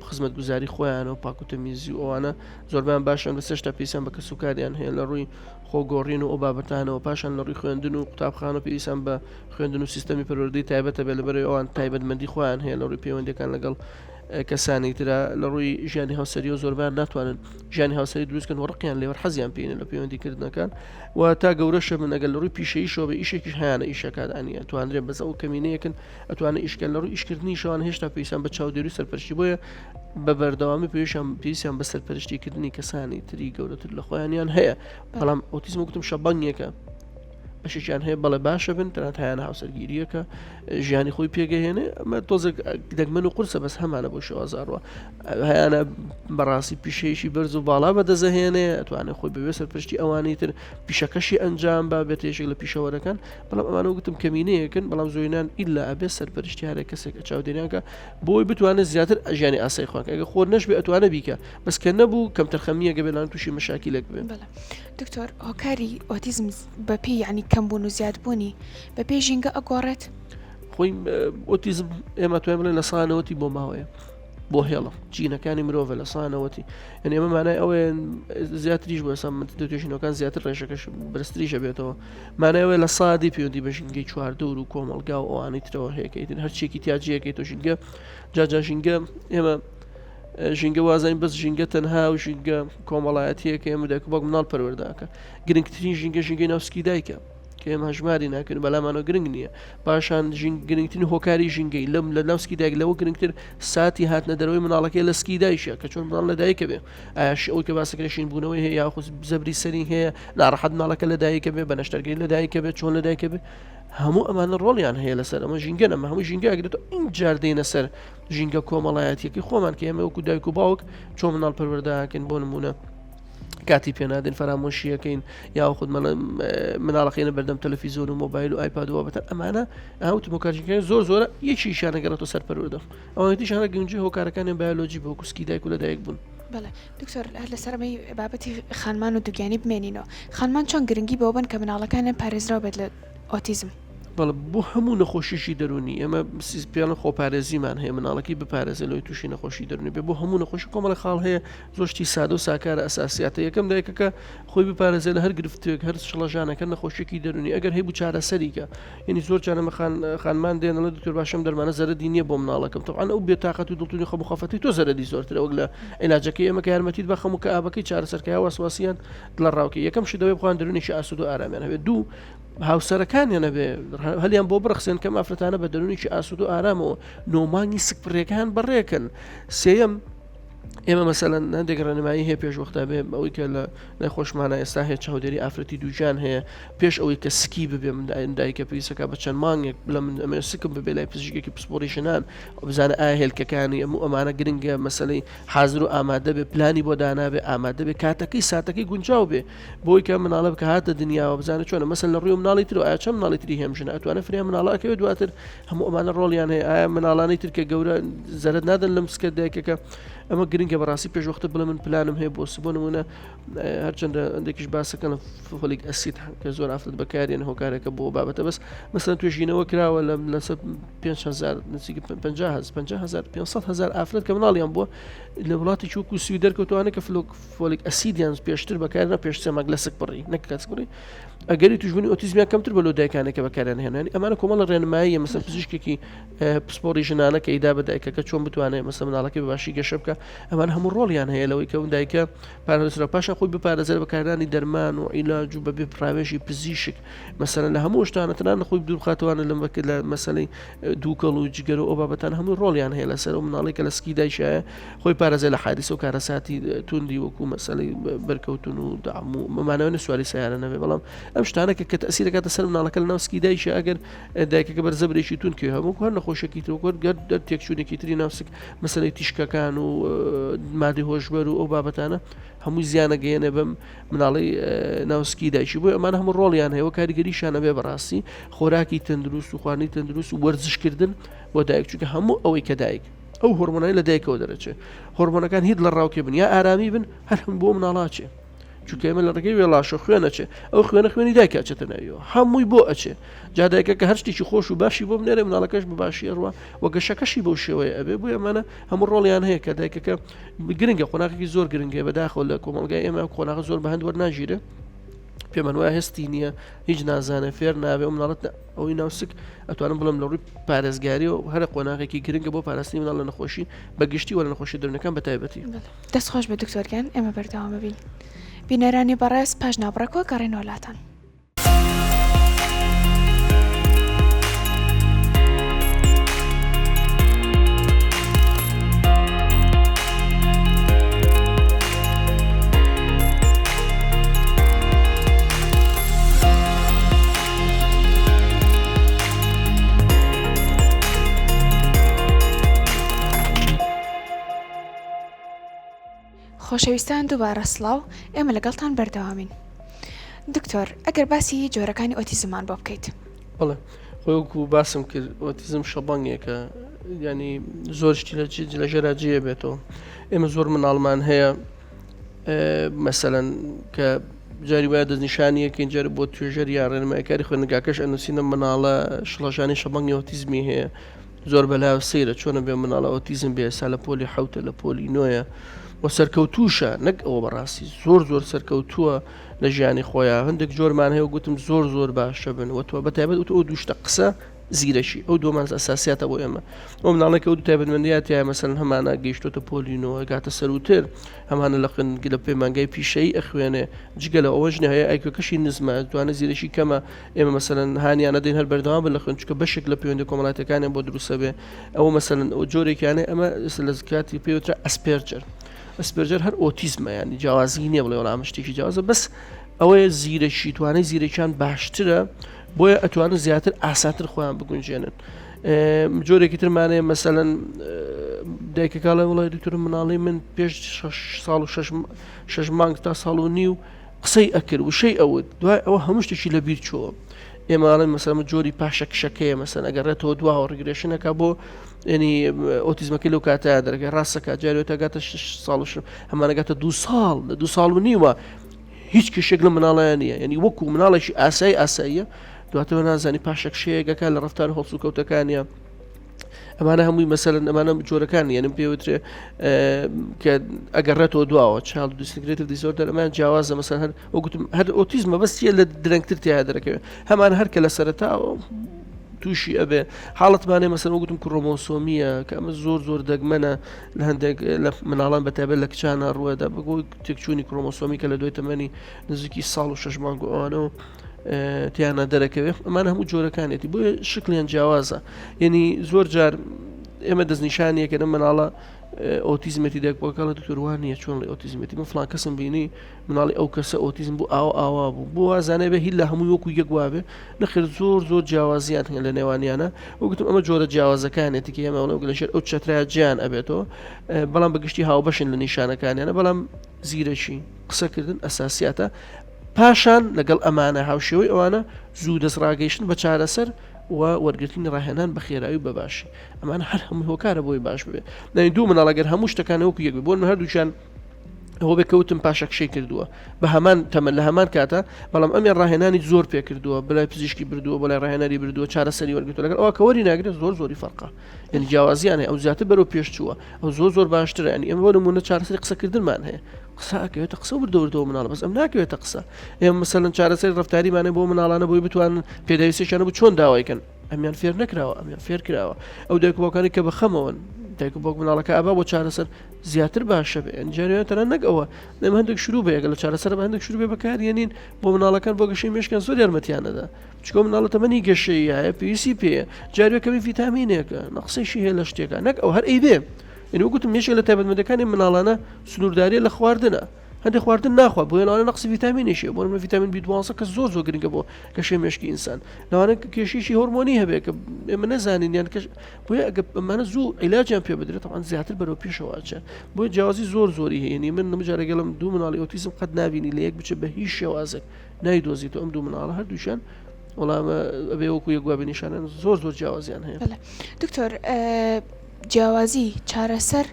خزمەت گوزاری خۆیان و پاکوتەمیزی و ئەوانە زۆربیان باشن بە سێشتا پێویستیان بە کەسوکاریان هەیە لە ڕووی خۆگۆڕین و ئەو بابەتانەوە پاشان لە ڕووی خوێندن و قوتابخانە پێویستیان بە خوێندن و سیستەمی پەروەردەی تایبەتە بێ لەبەرەوەی ئەوان تایبەتمەندی خۆیان هەیە لە ڕووی پەیوەندیەکان لەگەڵ کەسانی ترە لە ڕووی ژیانی هاوسەری و زۆربیان ناتوانن ژیانی هاوسەری دروستکەن وەڕقیان لێوە حەزیان پێێنە لە پەیوەندیکردنەکان و تا گەورەشە من ئەگەر لە ڕووی پیشەیشەوە بە ئیشێکیش هیانە ئیشەکانیە توانرێت بەس ئەو کەمینەیەکن ئەتوانە ئیشکەن لە ڕووی ئیشکردنی شەوان هێشتا پێویستیان بە چاودێری سەرپەرشتی بۆیە بە بەردەوامی پێویستیان بە سەرپەرشتیکردنی کەسانی تری گەورەتر لە خۆیانیان هەیە بەڵام ئۆتیزم وتم شەبانگێکە بەشێکیان هەیە بەڵێ باشە بن تەنانەت هەیەە هاوسەرگیریەکە ژیانی خۆی پێگەهێنێ ئەمە تۆزێک دەگمەن و قورسە بەس هەمانە بۆ شێوازاڕوە هەیەە بەڕاستی پیشەیەشی بەرز و باڵا بەدەزەهێنێ ئەتوانێت خۆی بەوێ سەرپەرشتی ئەوانی تر پیشەکەشی ئەنجام با بێت یەشێک لە پیشەوەرەکان بەڵام ئەمانە گوتم کەمینەیەکن بەڵام زۆرینان ئیلا ئەبێ سەرپەرشتی هەرە کەسێک چاودێنیانکە بۆی بتوانێت زیاتر ژیانی ئاسایی خۆکە ئەگە خۆر نەشبێ ئەتوانە بیکە بەس کە نەبوو کەم تەرخەمیە گەبێلان تووشی مەشاکیلێک بێ. دکتۆر هۆکاری ئۆتیزم بەپی یعنی کەمبوون و زیادبوونی بەپێی ژینگە ئەگۆڕێت خۆی ئۆتیزم ئێمە توێن بڵێن لە سانەوەتی بۆ ماوەیە بۆ هێڵە جینەکانی مرۆڤە لە سانەوەتی یعنی ئەمە مانای ئەوەیە زیاتریش بۆ ئێستا توێژینەکان زیاتر ڕێژەکەش بەرزتریشە بێتەوە مانایەوەی لە سادی پەیوەندی بە ژینگەی چواردەور و کۆمەڵگا و ئەوانەی ترەوە هەیەکەیتن هەرچێکی تیاجیەکەی تۆ ژینگە جاجا ژینگە ئێمە ژینگە وازین بەس ژینگە تەنها و ژینگە کۆمەڵایەتیەکە ئێمە دایک و باوک مناڵ پەروەردەکە گرنگترین ژینگەی ناوسکی دایکە کە ئێمە هەژماری ناکەن بەلامانەوە گرنگ نییە پاشان گرنگترین هۆکاری ژینگەی لەم لە ناوسکی دایک لەوە گرنگتر ساتی هاتنە دەرەوەی مناڵەکەی لە سکی دایشە کە چۆن مناڵ لە دایکە بێ ئاش ئەوی کە باسەکە شین بوونەوەی هەیە یاخود زەبری سەری هەیە ناڕەحەت مناڵەکە لە دایکە بێ بە نەشتەرگەی لە دایکە بێت چۆن لە دایکە بێ هەموو ئەمانە ڕۆڵیان هەیە لەسەر ئەمە ژینگە ئەمە هەموو ژینگە ئەگرێتەوە ئین جاردەینە سەر ژینگە کۆمەڵایەتیەکەی خۆمان کە ئێمە وەکو دایک و باوک چۆن مناڵ پەروەردەکەن بۆ نمونە کاتی پێنادن فەرامۆشیەکەین یا خود مناڵەکەینە بەردەم تەلەڤیزۆن و مۆبایل و ئایپاد و بەتەن ئەمانە ئەوت هۆکارژەکان زۆرە یەکی شانەگەڕێتەوە سەر پەروەردە ئەوەتی شانە گەنجی هۆکارەکانی بایۆلۆجی بۆ کوسکی دایک و لە دایک بوون. بەڵێ دکتۆر لەسەرمەی بابەتی خانمان و دوگیانی بمێنینەوە خانمان چۆن گرنگی بۆ بن کە مناڵەکانیان پارێزراو بێت لە ئۆتیزم بەڵێ بۆ هەموو نەخۆشیشی دەرونی ئەمە پێیان خۆپارێزیمان هەیە مناڵەکەی بپارێزە لەوەی تووشی نەخۆشی دەرونی بێ بۆ هەموو نەخۆشی کۆمەڵی خاڵ هەیە زۆشتی سادە و ساکارە ئەساسیاتە یەکەم دایکەکە خۆی بپارێزە لە هەر گرفتوێک هەر شڵەژانەکە نەخۆشیێکی دەرونی ئەگەر هەیە بوو چارەسەریکە یعنی زۆر جارەمە خانمان دێنە لە دکتۆر باشم دەرمانە زەرەدی نییە بۆ مناڵەکەم تەوان ئەو بێتاقەت و دڵتونی خەموخەفەتی تۆ زەرەدی زۆرتر وەک لە عیلاجەکەی ئێمە کە یارمەتیت بە خەموو کە ئابەکەی چارەسەرکەی وەسواسیان لە ڕاوکە یەکەم شدەوەی بخوان دەرونیشی ئاسود و ئارامیان هەبێت دوو هاوسەرەکانیان نەبێ هەلیان بۆ بڕخسێن کەم ئافرەتانە بە دەرونیی ئاسود و ئارامەوە نۆمانگی سکپڕێکەکان بەڕێکن سێەم ئێمە مەسەلەن هەندێک ڕێنمایی هەیە پێش وەختا بێ ئەوەی کە لە نەخۆشمانە ئێستا هەیە چاودێری ئافرەتی دووجان هەیە پێش ئەوەی کە سکی ببێ دایکە پێویستەکە بە چەند مانگێک لە من سکم ببێ لای پزیشکێکی پسپۆریشنان بزانە ئایا هێلکەکانی ئەمانە گرنگە مەسەلەی حازر و ئامادە بێ پلانی بۆ دانابێ ئامادە بێ کاتەکەی ساتەکەی گونجاو بێ بۆی کە مناڵە بکە هاتە دنیاوە بزانە چۆنە مەسەل لە ڕووی مناڵی تر و ئایا چەند مناڵی تری هێمژنە ئەتوانە فریان مناڵەکەوێت دواتر هەموو ئەمانە ڕۆڵیان هەیە ئایا مناڵانی تر کە گەورە زەرت نادەن لەم سکە دایکەکە ئەمە گرنگە بەڕاستی پێشوەختە بڵێ من پلانم هەیە بۆ بۆ نمونە هەرچەندە ئەندێکیش باسەکەن فۆلیک ئەسید کە زۆر ئافرەت بەکارێن هۆکارێکە بۆ بابەتە بەس مەسەن توێژینەوە کراوە لە 500,000 ئافرەت کە مناڵیان بووە لە وڵاتی چووکو سوی دەرکەوتوانە کە فۆلیک ئەسیدیان پێشتر بەکارنا پێش سێماک لە سک بڕی نەکەسکڕی ئەگەری توژبوونی ئۆتیزمیان کەمتر بە لۆ دایکانێکە بەکاریان هێنانی ئەمانە کۆمەڵە ڕێنماییە مەسەن پزیشکێکی پسپۆری ژنانە کە ئیدا بە دایکەکە چۆن بتوانێت مەسە مناڵەکەی بەباشی گەشە بکە ئەمان هەموو ڕۆڵیان هەیە لەوەی کە دایکە پارێزرا پاشان خۆی بپارێزێت بە کارانی دەرمان و عیلاج و بەبێ پراوێژی پزیشک مەسەلەن لە هەموو شتانەتەنان خۆی دوورخاتوانە لە مەسەلەی دووکەڵ و جگەر و ئەو بابەتان هەمووی ڕۆڵیان هەیە لەسەر و مناڵی کە لە سکی دایشایە خۆی پارێزێت لە حادیسە و کارەساتی توندی وەکو مەسەلەی بەرکەوتن و دام و مەمانەوە سواری سیارە نەبێ بەڵام ئەم شتانەکە کە تەسیرە کاتە سەر مناڵەکە لە ناو سکی دایشە ئەگەر دایکەکە بەرزەبرێکی تون کێ هەموو هەر نەخۆشێکی ترۆکۆر گەر دەر تێکچوونێکی تری ناوسک مەسەلەی تیشکەکان و مادی هۆشبەر و ئەو بابەتانە هەمووی زیانە گەیەنە بەم مناڵی ناوسکی دایشی بۆی ئەمان هەموو ڕۆڵیان هەیە کاریگەریشانە بێ بەڕاستی خۆراکی تەندروست و خواردنی تەندروست و وەرزشکردن بۆ دایک چونکە هەموو ئەوەی کە دایک ئەو هۆرمۆنای لە دایکەوە دەرەچێت هۆرمۆنەکان هیچ لە ڕاوکێ بن یا ئارامی بن هەر بۆ مناڵاچێ چونکە ئێمە لە ڕێگەی وێڵاشە خوێنەچێ ئەو خوێنی دایکە ئەچێتە ناویەوە هەمووی بۆ ئەچێ جا دایکە کە هەر شتێکی خۆش و باشی بۆ بنێرە مناڵەکەش بە باشی ڕوە وە گەشەکەشی بەو شێوەیە ئەبێ بۆ ئەمانە هەموو ڕۆڵیان هەیە کە دایکەکە گرنگە قۆناغێکی زۆر گرنگێ بەداخەوە لە کۆمەڵگای ئێمە قۆناغ زۆر بە هەند وەرناژیرە پێمان وایە هەستی نییە هیچ نازانە فێر نابێ و مناڵەت ئەوەی ناوسک ئەتوانم بڵم لە ڕووی پارێزگاری و هەرە قۆناغێکی گرنگە بۆ پاراستنی مناڵ لە نەخۆشی بەگشتی وە لە نەخۆشی دەرونەکان بە تایبەتی دەستخۆش بە دکتۆرگیان ئێمە بەردەوام ببین بینەرانی بەڕێز پاش ناوبڕەکەوە گەڕێنەوە وڵاتان خۆشەویستان دووبارە سڵاو ئێمە لەگەڵتان بەردەوامین دکتۆر ئەگەر باسی جۆرەکانی ئۆتیزممان بۆ بکەیت بەڵێ خۆیوەکو باسم کرد ئۆتیزم شەبانگێکە ینی زۆر شتی لە ژێراجیە بێتەوە ئێمە زۆر مناڵمان هەیە مەسەلەن کە جاری وایە دەستنیشانیەکەین جارە بۆ توێژەر یا ڕێنماییکاری خوێندنگاکەش ئەنووسینە مناڵە شڵەژانی شەبانگی ئۆتیزمی هەیە زۆر بەلاو سەیرە چۆنە بێ مناڵە ئۆتیزم بێ سا لە پۆلی حوتە لە پۆلی نۆیە و سەرکەوتوشە نەک ئەوە بەڕاستی زۆر سەرکەوتووە لە ژیانی خۆیان هەندێک جۆرمان هەیە و گوتم زۆر باشە بن و تۆ بەتایبەت ئەو دووشتە قسە زیرەشی ئەو دۆمان ئەساسیاتە بۆ ئێمە ئەو مناڵێکە ئەو دوو تایبەتمەندیاتیە مەسەلەن هەمانە گەیشتۆتە پۆلینەوە گاتە سەروتر هەمانە لە خوێندنگی لە پەیمانگای پیشەیی ئەخوێنێ جگە لە ئەوەش هەیە ئایکۆکەشی نزمە دوانە زیرەشی کەمە ئێمە مەسەلەن هانیانە دەین هەر بەردەوام بن لە خوێن چونکە بەشێک لە پەیوەندی کۆمەڵاتەکانیان بۆ دروستە بێ ئەوە مەسەلەن ئەو جۆرێکیانە ئەمە لە زکاتی پێوترا ئەسپێرجەر هەر ئۆتیزمە ینی جیاوازی نییە بڵێ وەڵام شتێکی جیاوازە بەس ئەوەیە زیرەشی توانای زیرەکیان باشترە بۆیە ئەتوانن زیاتر ئاساتر خۆیان بگونجێنن جۆرێکی ترمانەیە مەسەلەن دایکەکڵێ وڵای دکتۆر مناڵی من پێش 6 و 6 مانگ تا ساڵ و نیو قسەی ئەکرد وشەی ئەوت دوای ئەوە هەموو شتێکی لە بیر چۆوە ئێماڵێن مەسەلەن جۆری پاشە کشەکەیە مەسەن ئەگەڕێتەوە دواوە ڕگرێشنەکە بۆ ینی ئۆتیزمەکەی لەو کاتەیە دەرەکە ڕاستەکە جارێتە گاتە 6 ساڵ هەمانەگاتە 2 ساڵ لە 2 ساڵ و نیوە هیچ کێشێک لە مناڵیان نییە ینی وەکو مناڵێکی ئاساییە دواتەوە نازانی پاشە کشەیەگەکە لە ڕفتار هەڵسو و کەوتەکانیە ئەمانە هەمووی مەسەلەن ئەمانە جۆرەکان یعنی پێوترێ کە ئەگەڕێتەوە دواوە چاڵ دیسنگرێتیڤ دیسۆردەر ئەمان جیاوازە مەسەلەن هەر وەگوتم هەر ئۆتیزمە بەستیە لە درەنگتر تیا دەرەکەوێت هەمان هەرکە لە سەرەتاوە تووشی ئەبێ حاڵەتمانێ مەسەن وەگوتم کڕۆمۆسۆمیە کە ئەمە زۆر دەگمەنە لە هەندێک لە مناڵان بەتابێت لە کچانە ڕوەدا بگۆی تێکچوونی کڕۆمۆسۆمی کە لە دوای تەمەنی نزیکی ساڵ و 6 مانگ ئەوانەوە تیانە دەرەکەوێت ئەمانە هەموو جۆرەکانێتی بۆیە شکلیان جیاوازە یعنی زۆر جار ئێمە دەستنیشانیەکە لە مناڵە ئۆتیزمەتی دەکبەکەڵە دکتۆروانیە چۆن لە ئۆتیزمەتی من فڵان کەسم بینی مناڵی ئەو کەسە ئۆتیزم بوو ئاوا بوو بۆ وازانێ بێ هیچ لە هەمووی وەکو یەک وابێ نەخێر زۆر جیاوازیان هەیە لە نێوانیانە وەگوتم ئەمە جۆرە جیاوازەکانێتی کە ئێمە لەژێر ئەو چەترای جیان ئەبێتەوە بەڵام بەگشتی هاوبەشن لە نیشانەکانیانە بەڵام زیرەشی قسەکردن ئەساسیاتە پاشان لەگەڵ ئەمانە هاوشێوەی ئەوانە زوو دەستڕاگەیشتن بە چارەسەر و وەرگرتنی ڕاهێنان بە خێرایی بە باشی ئەمان هەر هەموو هۆکارە بۆی باش بێ نەی دوو مناڵەگەر هەموو شتەکانەوەکو یەک بۆ من هەردووچیان ئەوە بێکەوتم پاشەکشەی کردووە بە هەمان تەمە لە هەمان کاتە بەڵام ئەمیان ڕاهێنانی زۆر پێ کردووە بەلای پزیشکی بردووە بەلای ڕاهێنەری بردووە چارەسەری وەرگتووە لەگەڵ ئەوە کەوەری ناگرێت زۆری فەرقە یعنی جیاوازیان هەیە ئەو زیاتر بەرەو پێش چووە ئەو زۆر باشترە ینی ئەمە بۆ نمونە چارەسەری قسەکردنمان هەیە قسەکەوێتە قسە وردەوردەوە مناڵە بەس ئەم ناکەوێتە قسە ئێمە مەسەلەن چارەسەری ڕفتاریمانە بۆ مناڵانە بۆی بتوانن پێداویستیشانە بوو چۆن داوایکەن ئەمیان فێر نەکراوە ئەمیان فێر کراوە ئەو دایکوباوەکانی کە بەخەمەوەن دایک و باوک مناڵەکە ئابا بۆ چارەسەر زیاتر باشە بێ ئەنجاریێتەنە نەک ئەوە ئێمە هەندێک شروع بێ ئەگەر لە چارەسەر بە هەندێک شروع بێ بەکارهێنین بۆ مناڵەکان بۆ گەشەی مێشکیان زۆر یارمەتیانەدا چکۆ مناڵە تەمەنی گەشەی هەیە پێویستی پێیە جاروێکەکەمی ڤیتامینێکە نەقسەیشی هەیە لە شتێکە نەک ئەو هەر ئەی بێ یعنی وەگوتم مێشک لە تایبەتمەندەکانی مناڵانە سنوورداریە لە خواردنە هەندێک خواردن ناخوا بۆ هێناوانە نەقسی ڤیتامینێکی بۆ منە ڤیتامین B12 کە زۆر گرنگە بۆ گەشەی مێشکی ئینسان لەوانە کێشیشی هۆرمۆنی هەبێت کە ئێمە نەزانین یان کەش بۆیە ئەگە ئەمانە زوو عیلاجیان پێ بدرێت تەعاان زیاتر بەرەو پێشەوەچە بۆی جیازی زۆری هەیە یعنی من نمجارەگەڵم دوو مناڵی ئۆتیزم قەت نبینی لە یەک بچە بە هیچ شێوازێک نایدۆزیتەوە ئەم دوو مناڵە هەردووشیان وەڵامە ئەبێ وەکو یەک گوابی نیشانیان زۆر جیاوازیان هەیە دکتۆر جیاوازی چارەسەر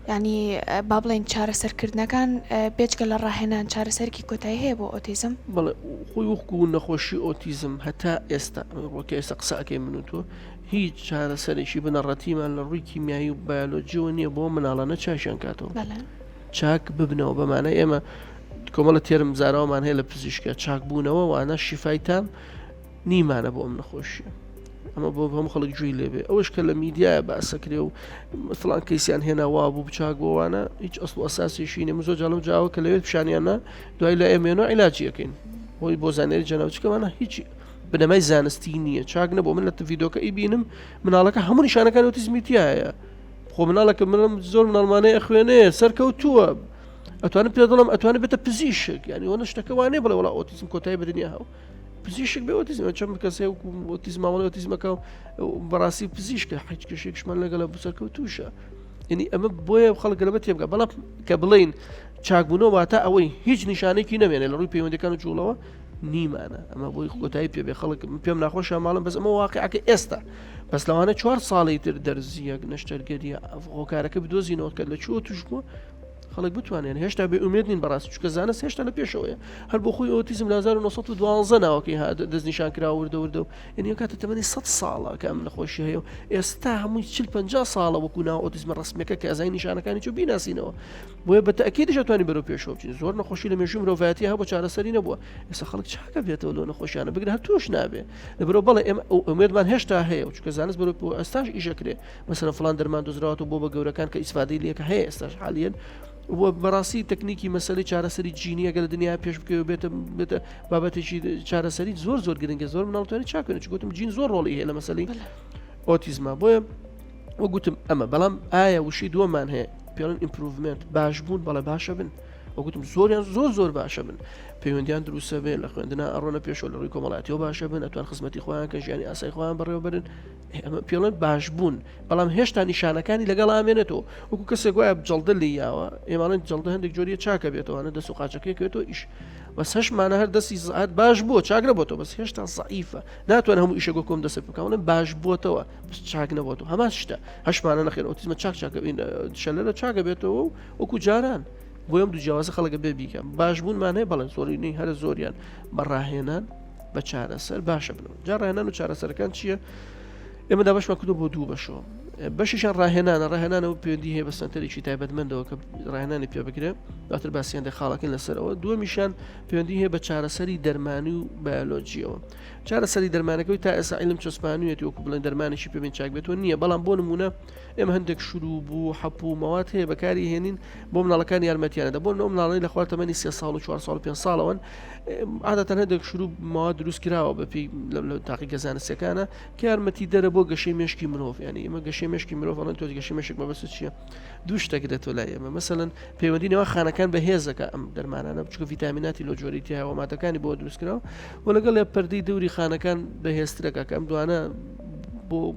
ینی با بڵێن چارەسەرکردنەکان بێجگە لە ڕاهێنان چارەسەرکی کۆتایی هەیە بۆ ئۆتیزم بەڵێ خۆی وەکو نەخۆشی ئۆتیزم هەتا ئێستا ڕۆکە ئێستا قسەکەی من و تۆ هیچ چارەسەرێکی بنەڕەتیمان لە ڕووی کیمیایی و بایۆلۆجیەوە نییە بۆ مناڵانە چاشیان کاتەوە چاک ببنەوە بەمانە ئێمە کۆمەڵە تێرم زاراوەمان هەیە لە پزیشکە چاک بوونەوە وانە شیفای تام نیمانە بۆ ئەم نەخۆشیە ئەمە بۆ هەموو خەڵک گوێی لێبێ ئەوەش کە لە میدیایە باسەکرێ و فڵان کەیسیان هێناوا بوو بچاک بۆوانە هیچ ئەسڵ ئەساسیشی نێ زۆر جاڵم جاوە کە لەوێت پیشانیانە دوای لە ئێمێنەوە عیلاجیەکەین بۆی بۆ زانێری جەناوچکەمانە هیچ بنەمای زانستی نییە چاک نەبوو من لە ڤیدۆکە ئیبینم مناڵەکە هەموو نیشانەکان ئۆتیزمیتیایە خۆ مناڵەکە منم زۆر مناڵمانەیە خوێنێ سەرکەوتووە ئەتوانم پێ دڵم ئەتوانێت بێتە پزیشک ینی ئەوە شتەکەوانێ بڵێ وڵا ئۆتیزم کۆتایی بەدنیا هەو پزیشک بێ ئۆتیزم چەند کەسێ ئۆتیزماوەڵی ئۆتیزمەکە بەڕاستی پزیشکە هیچ کەشێکشمان لەگەڵ سەرکەوتووشە یعنی ئەمە بۆیە خەڵک گەلەبەت تێبگە بەڵام کە بڵین چاکبوونەوە واتە ئەوەی هیچ نیشانێکی نەمێنێ لە ڕووی پەیوەندەکان و جوڵەوە نیمانە ئەمە بۆی کۆتایی پێبێ خەڵک پێم ناخۆشە ماڵم بەس ئەمە واقعەکە ئێستا بەس لەوانە 4 ساڵی تر دەرزیەک نەشتەرگەریە هۆکارەکە بدۆزینەوە کە لە چوە توش بووە خەڵک بتوانێن هێشتا بێ ئومێد نین بەڕاستی چکە زانست هێشتا لە پێشەوەیە هەر بۆ خۆی ئۆتیزم لە 1912 ناوەکەی دەستنیشان کرا وردە یعنی کاتە تەمەنی 100 ساڵە کە ئەم نەخۆشی هەیە و ئێستا هەمووی 40-50 ساڵە وەکو ناو ئۆتیزمە ڕسمەکە کە ئازای نیشانەکانی چۆ بیناسینەوە بۆیە بە تەئکید دەتوانین بەرەو پێشەوە بچین زۆر نەخۆشی لە مێژووی مرۆڤایەتی هەبوو چارەسەری نەبووە ئێستا خەڵک چاکە بێتەوە لەو نەخۆشیانە بگرە هەر توش نابێ لەبەرەوە بەڵێ ئێمە ئومێدمان هێشتا هەیە و چکە زانست بەرەو ئێستاش ئیشەکرێ مەسەلەن فڵان دەرمان دۆزراوەوە بۆ بە گەورەکان کە ئیسفادەی لێکە هەیە ئێستاش حالیەن بەڕاستی تەکنیکی مەسەلەی چارەسەری جینی ئەگەر لە دنیا پێش بکەوە بێتە بابەتێکی چارەسەری زۆر گرنگە زۆر مناڵتوانی چاکەن چ گوتم جین زۆر ڕۆڵی هەیە لە مەسەلەی ئۆتیزما بۆیە وەگوتم ئەمە بەڵام ئایا وشی دووەمان هەیە پێڵێن ئیمپروڤمنت باش بوون بەڵێ باشە بن وەگوتم زۆریان زۆر باشە بن پەیوەندیان دروستە بێ لە خوێندنا ئەڕۆنە پێشەوە لە ڕووی کۆمەڵاتیەوە باشە بن ئەتوان خزمەتی خۆیان کە ژیانی ئاسایی خۆیان بەڕێوەبرن ئەمە پێڵێن باش بوون بەڵام هێشتا نیشانەکانی لەگەڵ ئامێنێتەوە وەکو کەسێک وایە جەڵدە لیاوە ئێماڵێن جەڵدە هەندێک جۆریە چاکە بێتەوەوانە دەست و قاچەکەیەکێتەوە ئیش بەس هەشمانە هەر دەستی زعات باش بووە چاک نەبووەوە بەس هێشتا زعیفە ناتوانێت هەموو ئیشەکە کۆم دەست بکەون باش بووەتەوە بەس چاک نەبووەوە هەمان شتە هەشمانە نەخێن ئۆتیزمە چاکە شەلەرە چاکە بێتەوە وەکو جاران بۆ ئەم دوو جیاوازە خەڵکە بێ بیکەم باش بوونمان هەیە بەڵێن زۆرینەی هەرە زۆریان بەڕاهێنان بە چارەسەر باشە بنەوە جا ڕاهێنان و چارەسەرەکان چییە؟ ئێمە دابشمان کردو بۆ دوو بەشەوە بەشیشان ڕاهێنانەوە پەیوەندی هەیە بە سنتەرێکی تایبەتمەندەوە کە ڕاهێنانی پێ بکرێت دواتر باسییان خاڵەکەن لەسەرەوە دووەمیشان پەیوەندی هەیە بە چارەسەری دەرمانی و بایۆلۆجیەوە چارەسەری دەرمانەکەی تا ئێستا عیلم چەسپانوێتی وەکو بڵێن دەرمانێکی پێبێن چاک بێتەوە نییە بەڵام بۆ نمونە ئێمە هەندێک شروع بوو حەپوو مەوات هەیە بەکاری هێنین بۆ مناڵەکان یارمەتیانەدا بۆ ئەو مناڵەی لە خوار تەمەنی 3 ساڵ و 4 ساڵ و 5 ساڵەوەن عادەتەن هەندێک شروع مەواد دروست کراوە بەپی لە تاقیکە زانستیەکانە کە یارمەتی دەرە بۆ گەشەی مێشکی مرۆڤ ینی ئێمە گەشەی مێشکی مرۆڤ تۆ گەشەی مێشک مەبەست چییە؟ دوو شتێک دێتەوە لای ئێمە مەسەلەن پەیوەندی نێوان خانەکان بەهێزەکە ئەم دەرمانانە بچکە ڤیتامیناتی لۆجۆریتی هەیە وماتەکانی بۆ دروستکراوە و لەگەڵ لە پەردەی دەوری خانەکان بەهێزترەکە کە ئەم دوانە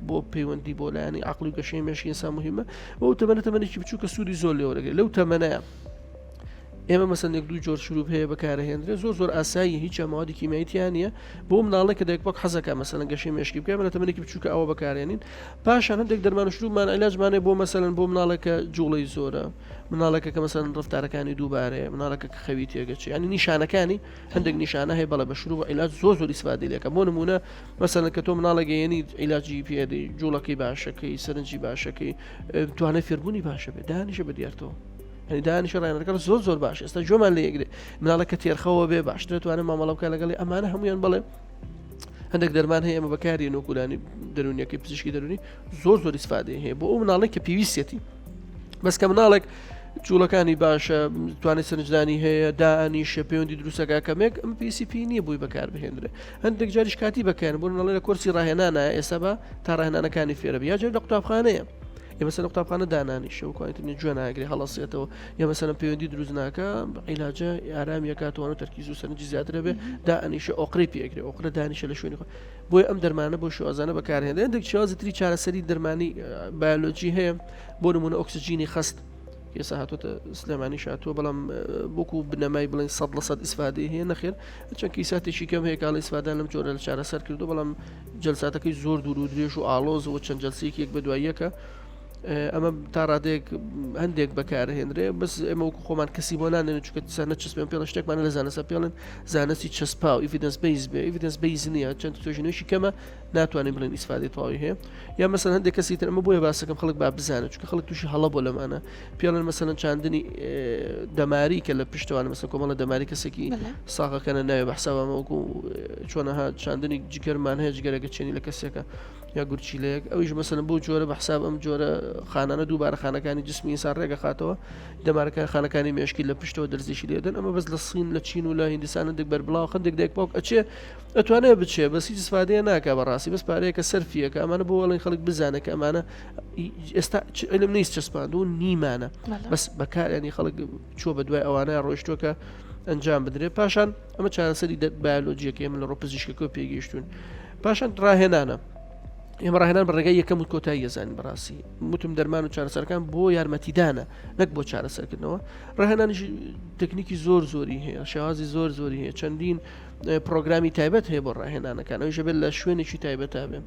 بۆ پەیوەندی بۆ لایانی عەقڵ و گەشەی مێشکی ئینسان موهیمە و تەمەنێکی بچووکە سوودی زۆر لێوەرەگرێت لەو تەمەنەیە ئێمە مەسەن یەک دوو جۆر شروع هەیە بەکارهێنرێت زۆر ئاسایی هیچ ماوەدی کیمیاییتیان نییە بۆ مناڵێک کە دایک بۆک حەزەکە مەسەلەن گەشەی مێشکی بکە لە تەمەنێکی بچووکە ئەوە بەکارێنین پاشان هەندێک دەرمان و شروعمان عیلاجمانێ بۆ مەسەلەن بۆ مناڵێکە جوڵەی زۆرە مناڵێکە کە مەسەلەن ڕفتارەکانی دووبارەیە مناڵێکە کە خەوی تێگەچێ ینی نیشانەکانی هەندێک نیشانە هەیە بەڵێ بە شروع عیلاج زۆر ئیسفادەی لێکە بۆ نمونە مەسەلەن کە تۆ مناڵێکی یعنی عیلاجی پێدەی جوڵەکەی باشەکەی سەرنجی باشەکەی توانای فێربوونی باشە بێت دانیشە بەدیارتەوە دانیشە ڕایەنەکە زۆر باش ئێستا جۆمان لێ یەکرێ مناڵەکە تێرخەوە بێ باشتر توانێت مامەڵە بکە لەگەڵی ئەمانە هەمویان بڵێ هەندێک دەرمان هەیە ئەمە بەکاری نۆکولانی دەرونیەکەی پزیشکی دەرونی زۆر ئیسفادە هەیە بۆ ئەو مناڵێک کە پێویستێتی بەس کە مناڵێک جوڵەکانی باشە توانێت سەرنجدانی هەیە دائنیشە پەیوەندی دروستەکە کەمێک ئەم PCP نییە بووی بەکار بهێنرێ هەندێک جاریش کاتی بەکەن بۆ نەڵێ لە کورسی ڕاهێنانە ئێستا بە تا ڕاهێنانەکانی فێرە یا جێ لە قوتابخانەیە مەسەن قوتابخانە دانانیشە و کوانیتنی جوێ ناگری هەڵەسێتەوە یا مەسەن پەیوەندی دروست ناکە عیلاجە ئارامی کاتوانە تەرکیز و سەرنجی زیاترە بێ دائنیشە ئۆقری پێگرێ ئۆقرە دانیشە لە شوێنی خۆ بۆی ئەم دەرمانە بۆ شوازانە بەکارهێنێن هەندێک شێوازی چارەسەری دەرمانی بایۆلۆجی هەیە بۆ نمونە ئۆکسجینی خست ئێستا هاتوۆتە سلێمانی شاتووە بەڵام بۆکو بنەمای بڵێن 100% ئیسفادەی هەیە نەخێر چەند کیساتێکی کەم هەیە کاڵی ئیسفادان لەم جۆرە لە چارەسەر کردو بەڵام جەلساتەکەی زۆر دوور و درێژ و ئاڵۆزەوە چەند جەلسەیەک یەک بە دواییەکە ئەمە تا ڕادێک هەندێک بەکارهێنرێ بەس ئێمە وەکو خۆمان کەسی بۆ نانێن چکە سانە چسپێن پێڵ شتێکمانە لە زانستە پێڵن زانستی چەسپا و ئیڤیدنس بیس بێ ئیڤیدنس بیس نییە چەند توێژنەوەشی کەمە ناتوانین بڵێن ئیسفادەی تەواوی هەیە یا مەسەن هەندێک کەسی تر ئەمە بۆیە باسەکەم خەڵک با بزانێت چکە خەڵک تووشی هەڵە بۆ لەمانە پێڵن مەسەن چاندنی دەماری کە لە پشتوانە مەسەن کۆمەڵە دەماری کەسێکی ساغەکەنە ناوێ بەحسابەمە وەکو چۆنەها چاندنی جگەرمان هەیە جگەرەگە چێنی لە کەسێکە یا گورچیلەیەک ئەویش مەسەن بۆ جۆرە بە حساب ئەم جۆرە خانانە دووبارە خانەکانی جسمی ئینسان ڕێگە خاتەوە دەمارەکە خانەکانی مێشکی لە پشتەوە دەرزیشی لێدەن ئەمە بەس لە سین لە چین و لە هیندستان هەندێک بەربڵاو خەندێک دێک پاک ئەچێ ئەتوانێت بچێ بەسی استفادەیە ناکە بەڕاستی بەس پارەیەکە سەرفیەکە ئەمانە بۆ وەڵی خەڵک بزانە کە ئەمانە ئێستا علم نیست چەسپاند و نیمانە بەس بەکارێنی خەڵک چۆ بە دوای ئەوانە ڕۆیشتووە ئەنجام بدرێ پاشان ئەمە چارەسەری بایۆلۆجیەکە ئێمە لە ڕۆ پزیشکەکە پێگەیشتون پاشان ڕاهێنانە ئێمە ڕاهێنان بە ڕێگەی یەکەم و کۆتایی یەزانین بەڕاستی وتم دەرمان و چارەسەرەکان بۆ یارمەتیدانە نەک بۆ چارەسەرکردنەوە ڕاهێنانیش تەکنیکی زۆری هەیە شێوازی زۆری هەیە چەندین پرۆگرامی تایبەت هەیە بۆ ڕاهێنانەکان ئەویش بێت لە شوێنێکی تایبەتە بێ